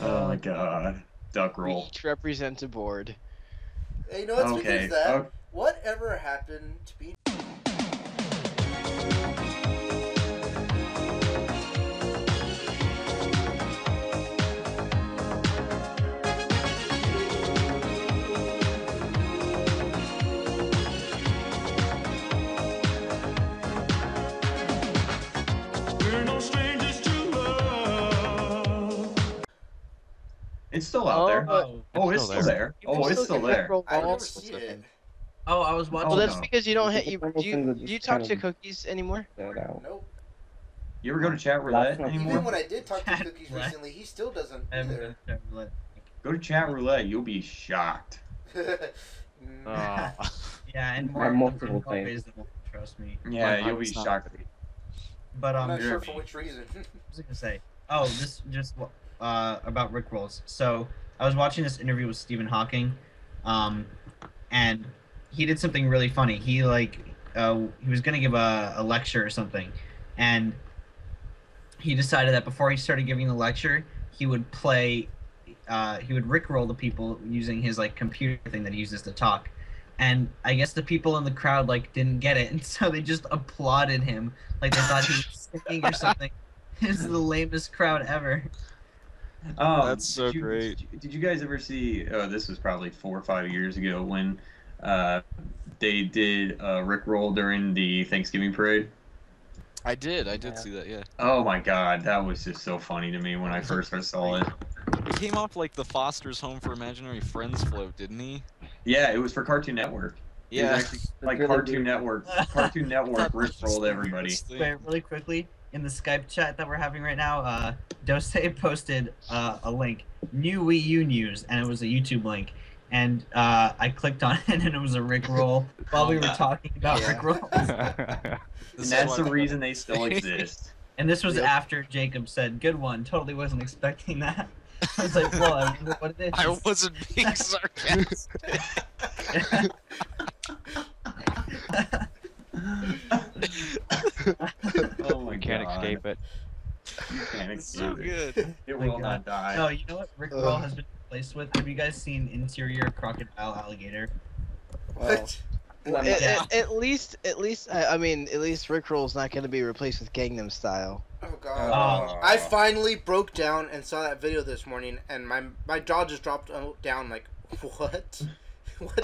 Oh my god. Duck We roll. each represent a board. Hey, you know what? Speaking Okay. of that, okay. whatever happened to be? It's still out there. Oh, Oh, it's still still there. Oh, it's still there. I never see it. oh, I was watching. Well, that's no. because you don't hit. You Almost do things you, that do you just talk kind to of- cookies anymore? That out. Nope. You ever go to chat roulette Last Even anymore? when I did talk to Chat Cookies roulette. recently, he still doesn't I haven't either. been to Go to chat roulette. You'll be shocked. Ah. Yeah, and By more multiple more things. ways than one, trust me. Yeah, My you'll be heart's not shocked. But I'm not you're sure me. for which reason. What was I gonna say? Oh, this just about Rick rolls. So I was watching this interview with Stephen Hawking, and he did something really funny. He was gonna give a lecture or something, and he decided that before he started giving the lecture, he would rickroll the people using his like computer thing that he uses to talk. And I guess the people in the crowd like didn't get it, and so they just applauded him like they thought he was singing or something. It's the lamest crowd ever. That's so did you- great. Did you guys ever see? Oh, this was probably 4 or 5 years ago when they did Rickroll during the Thanksgiving parade. I did Yeah. see that, yeah. Oh my god, that was just so funny to me when I first saw it. He came off like the Foster's Home for Imaginary Friends float, didn't he? Yeah, it was for Cartoon Network. It was Yeah. actually, like really Cartoon weird. Network. Cartoon Network Rickrolled everybody. Wait, really quickly, in the Skype chat that we're having right now, Dose posted a link, new Wii U news, and it was a YouTube link. And I clicked on it, and it was a Rickroll while we were talking about Yeah. Rickrolls. And that's the reason they still exist. And this was Yep. after Jacob said, "Good one." Totally wasn't expecting that. I was like, "Well, I wonder what it is." I wasn't being sarcastic. Oh my Can't god. escape it. You can't It's escape so it. good. It my will God. not die. No, you know what Rickroll has been replaced with? Have you guys seen Interior Crocodile Alligator? What? Yeah. At least I mean, at least Rickroll's not going to be replaced with Gangnam Style. Oh god. Oh. I finally broke down and saw that video this morning, and my jaw just dropped down. Like, what? What?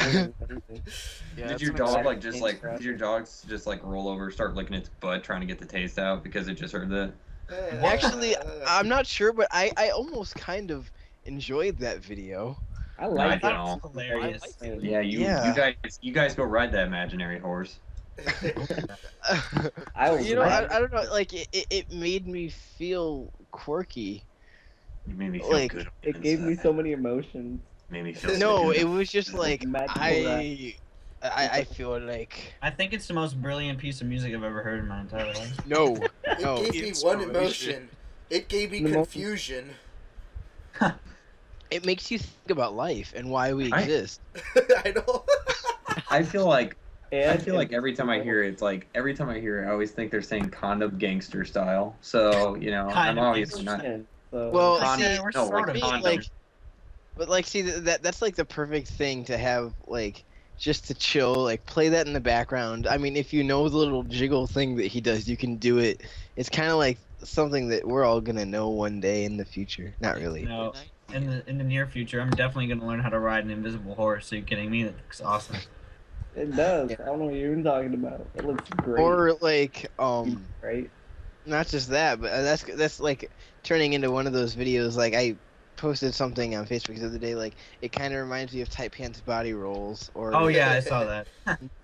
Did your dog did your dogs just like roll over, start licking its butt, trying to get the taste out because it just heard the? Actually, I'm not sure, but I almost kind of enjoyed that video. I like I it. know. Hilarious. Yeah, you guys go ride that imaginary horse. I was You know, mad. I don't know. Like it made me feel quirky. You made me feel Like, good. It gave me so many emotions. Made me feel so No, good. it was just like Magical I feel like I think it's the most brilliant piece of music I've ever heard in my entire life. no. It No, gave me it's one really emotion. It gave me The most- confusion. It makes you think about life and why we I- exist. I know. I feel like And every time I hear it, it's like every time I hear it, I always think they're saying condom gangster style. So I'm Kind of obviously not. So, Well, Condom- see, we're no, sort like of condom. like, but like, see that's like the perfect thing to have, like, just to chill, like play that in the background. I mean, if you know the little jiggle thing that he does, you can do it. It's kind of like something that we're all gonna know one day in the future. Not really. No, in the near future, I'm definitely gonna learn how to ride an invisible horse. Are you kidding me? That looks awesome. it does. Yeah. I don't know what you're even talking about. It looks great. Or like, right? not just that, but that's like turning into one of those videos. Like I posted something on Facebook the other day. Like it kind of reminds me of Tight Pants Body Rolls. Or Oh yeah, I saw that.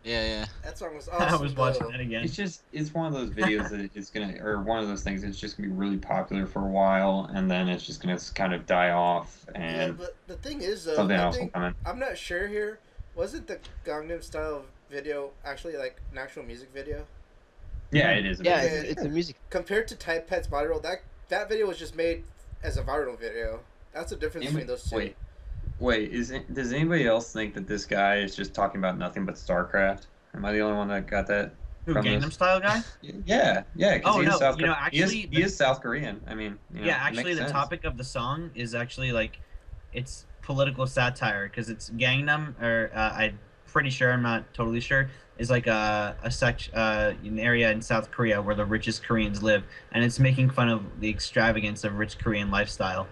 Yeah. That song was awesome. I was watching though. that again. It's one of those videos that is gonna, or one of those things that's just gonna be really popular for a while, and then it's just gonna kind of die off, Yeah, and but the thing is, though, something I else will think, come in. I'm not sure here. Wasn't the Gangnam Style video actually like an actual music video? Yeah, it is. Yeah, Okay. it's a music. Compared to Type Pet's Body Roll, that video was just made as a viral video. That's the difference between those two. Wait, does anybody else think that this guy is just talking about nothing but StarCraft? Am I the only one that got that? Who, from Gangnam this? Style guy? Yeah, because Oh, he is no, South you know, Korean. actually, he is South Korean. I mean, Yeah, it actually, makes the sense. topic of the song is actually like, it's political satire because it's Gangnam, or I'm pretty sure, I'm not totally sure, is like an area in South Korea where the richest Koreans live, and it's making fun of the extravagance of rich Korean lifestyle.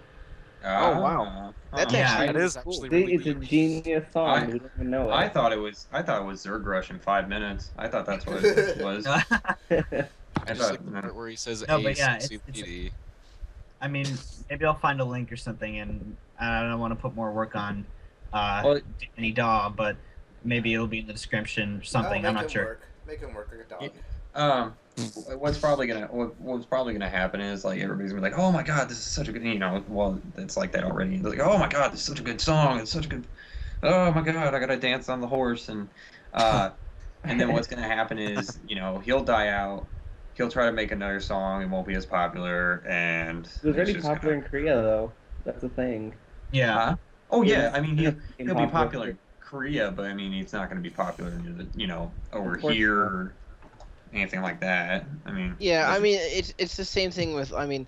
Oh, wow. That's Yeah, actually that is cool. actually See, really it's a good. genius song. We don't even know I it. thought it was Zerg Rush in 5 minutes. I thought that's what it was. I Just thought, like the part where he says No, A, but yeah, C, it's- C, D. I mean, maybe I'll find a link or something, and I don't want to put more work on Well, DannyDaw, but maybe it'll be in the description or something. Oh, I'm make not him sure. Work. Make him work like a dog. what's probably gonna happen is like everybody's gonna be like, oh my god, this is such a good, well, it's like that already. They're like, oh my god, this is such a good song. It's such a good. Oh my god, I gotta dance on the horse, and then what's gonna happen is he'll die out. He'll try to make another song. It won't be as popular, and It was already it's just popular gonna- in Korea, though. That's the thing. Yeah. Huh? Oh yeah, I mean he'll be Popular. popular in Korea, but I mean it's not going to be popular over Of course here not. or anything like that. I mean Yeah, I that's- mean it's the same thing with I mean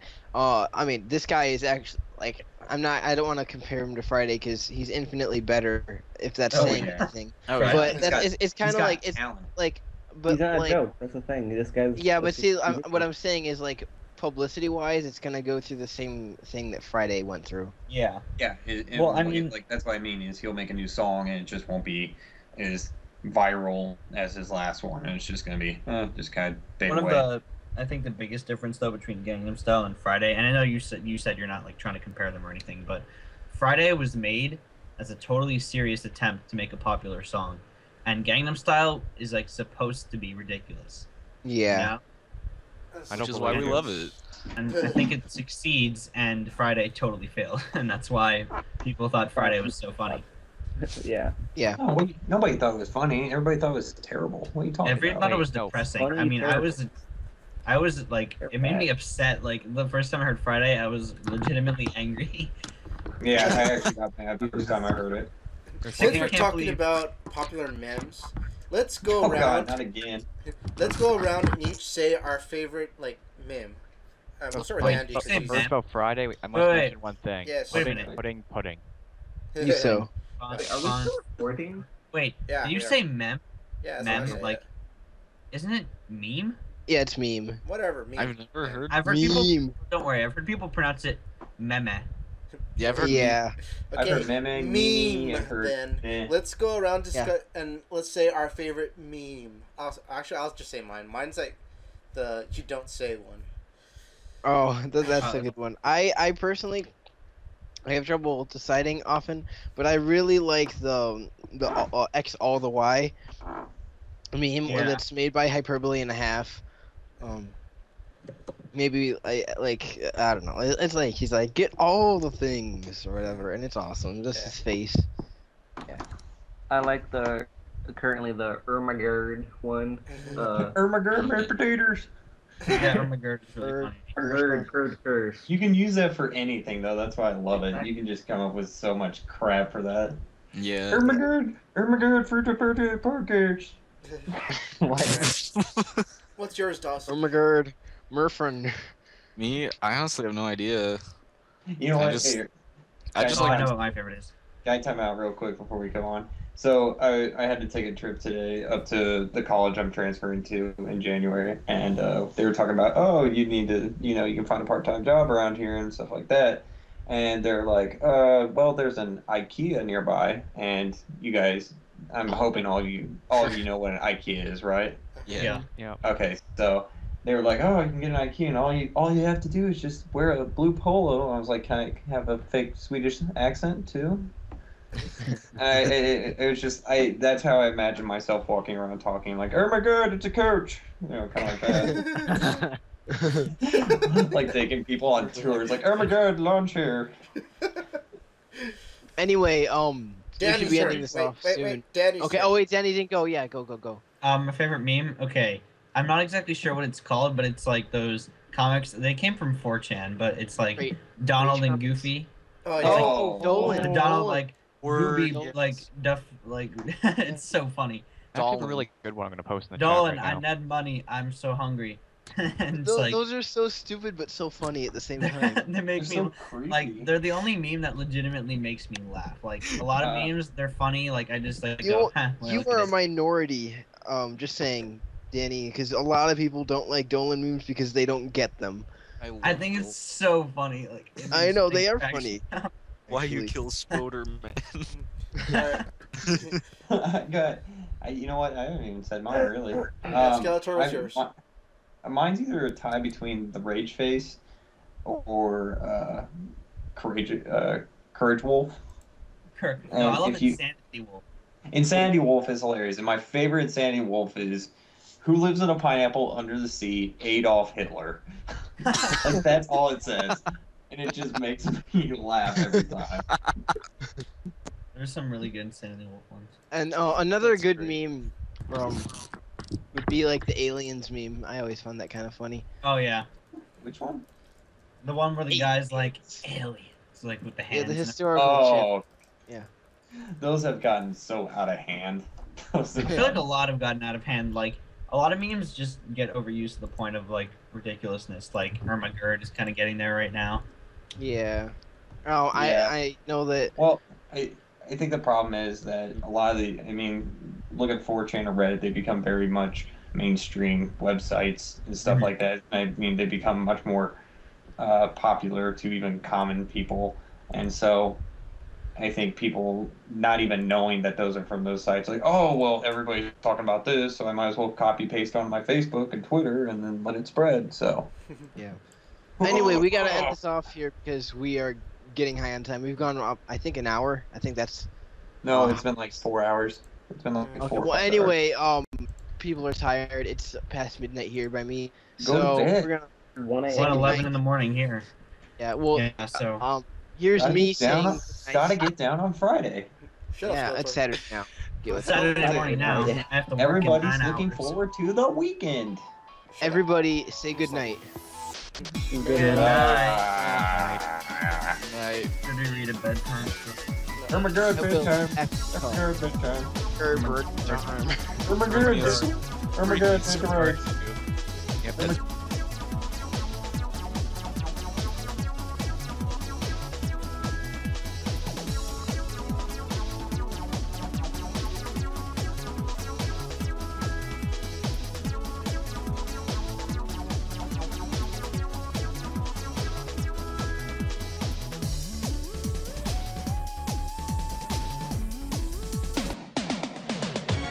this guy is actually like I don't want to compare him to Friday because he's infinitely better if that's Oh, saying yeah. anything. Oh, Right. yeah. But He's that's got- it's kind he's of got like it's talent. like but He's not like a joke. That's the thing. This guy's. yeah, but this see is- what I'm saying is like publicity wise, it's gonna go through the same thing that Friday went through. Yeah. Yeah, Well, I mean- like that's what I mean is he'll make a new song and it just won't be as viral as his last one, and it's just going to be just kind of fade One of away. I think the biggest difference though between Gangnam Style and Friday, and I know you said you're not like trying to compare them or anything, but Friday was made as a totally serious attempt to make a popular song, and Gangnam Style is like supposed to be ridiculous. Yeah. You know? I don't Which is why we believe love it. And I think it succeeds, and Friday totally failed, and that's why people thought Friday was so funny. Yeah. Yeah. No, nobody thought it was funny. Everybody thought it was terrible. What are you talking Everyone about? thought it was no, depressing. funny I mean, I first. was like, it made me upset. Like the first time I heard Friday, I was legitimately angry. Yeah, I actually got mad the first time I heard it. Since I we're can't talking believe- about popular memes, let's go Oh god, around. not again. Let's go around and each say our favorite like meme. We'll start with Wait, Andy. you 'cause say he's- First about Friday, I must Wait. mention one thing. Yes. Wait a Pudding, minute. pudding, pudding. You so. Wait, are we still recording? Wait, Yeah, did you we are. say mem? Yeah, that's Mem, what I say, like, isn't it meme? Yeah, it's meme. yeah. Whatever. Meme. I've never heard. I've heard people. Meme. Don't worry, I've heard people pronounce it meme. Yeah, I've heard. Yeah. I've heard meme, meme. I've heard Then eh. let's go around discuss Yeah. and let's say our favorite meme. I'll just say mine. Mine's like the you don't say one. Oh, that's a good one. I personally, I have trouble deciding often, but I really like the X all the Y. meme Yeah. that's made by Hyperbole and a half. Maybe I don't know. It's like he's like get all the things or whatever, and it's awesome. Just his face. I like currently the Ermagerd one. Ermagerd mashed potatoes. Yeah, oh my god, it's really funny. Curd. You can use that for anything though. That's why I love it. You can just come up with so much crap for that. Yeah. Ermagerd fruit pancakes. What's yours, Dawson? Oh my god, Murfrin. Me, I honestly have no idea. You know I what? just- Hey, I just Oh, I like know what my favorite is. Guy, time out real quick before we come on. So I had to take a trip today up to the college I'm transferring to in January, and they were talking about, oh, you need to, you can find a part-time job around here and stuff like that. And they're like, well, there's an IKEA nearby, and you guys, I'm hoping all of you know what an IKEA is, right? yeah. Yeah. Okay, so they were like, oh, you can get an IKEA, and all you have to do is just wear a blue polo. I was like, can I have a fake Swedish accent too? It was just that's how I imagine myself walking around talking like, oh my god, it's a coach, kind of like that. Like taking people on tours, like, oh my god, launch here. Anyway, we Danny's should be turn. ending this Wait, off wait, soon. wait, Danny's Okay. turn. Oh wait, Danny didn't go. Yeah, go. My favorite meme. Okay, I'm not exactly sure what it's called, but it's like those comics. They came from 4chan, but it's like Great. Donald Great and comics. Goofy. Oh, yeah. Oh, Dolan. The Donald like Word. Gooby like Duff like it's so funny. I actually have a Dolan. really good one I'm gonna post in the Dolan, chat I right now. need money. I'm so hungry. And it's Those, like those are so stupid but so funny at the same time. they make They're me so creepy. like they're the only meme that legitimately makes me laugh. Like a lot of memes, they're funny. Like I just like You- go. Huh, well, You look at are a it. minority. Just saying, Danny, because a lot of people don't like Dolan memes because they don't get them. I love think Dolan. it's so funny. Like it I just know they makes are me funny. Why you actually. kill Spoder, man? God, you know what? I haven't even said mine really. Skeletor, what's yours? Mine's either a tie between the Rage Face or Courage Wolf. Kirk. And No, I love if you- Insanity Wolf. Insanity Wolf is hilarious, and my favorite Insanity Wolf is who lives in a pineapple under the sea? Adolf Hitler. Like that's all it says, and it just makes me laugh every time. There's some really good Insanity Wolf ones. And another That's good great. meme would be like the aliens meme. I always found that kind of funny. Oh yeah, Which one? the one where the guy's like aliens, like with the Yeah, hands. the and- historical Oh, Yeah. Those have gotten so out of hand. Those I have feel like a gotten- lot have gotten out of hand. Like a lot of memes just get overused to the point of like ridiculousness. Like Ermagerd is kind of getting there right now. Yeah. Oh, Yeah. I know that. Well, I think the problem is that a lot of look at 4chan or Reddit, they become very much mainstream websites and stuff Mhm. like that. I mean, they become much more popular to even common people, and so I think people not even knowing that those are from those sites, like, oh, well, everybody's talking about this, so I might as well copy paste on my Facebook and Twitter and then let it spread. So Yeah. Anyway, we gotta end this off here because we are getting high on time. We've gone up, I think, an hour. I think that's. No, it's been like 4 hours. It's been like Okay. 4 or Well, 5 hours. anyway, people are tired. It's past midnight here by me. Go to So bed. we're gonna. 1 It's a.m. 11 in the morning here. Yeah. Well. Yeah, so Here's Gotta me get down saying. on- Gotta get down on Friday. Shut up, Yeah, Skeletor. it's Saturday now. Get with it. Saturday morning now. Yeah. I have to work in Everybody's 9 looking hours. forward to the weekend. Shut up. Everybody, say good night. Good night. Night. Should we read a bedtime story? Oh my god, bedtime. After call. Oh bedtime. Herbert. Oh my god, oh my god, take a ride. Yep, that's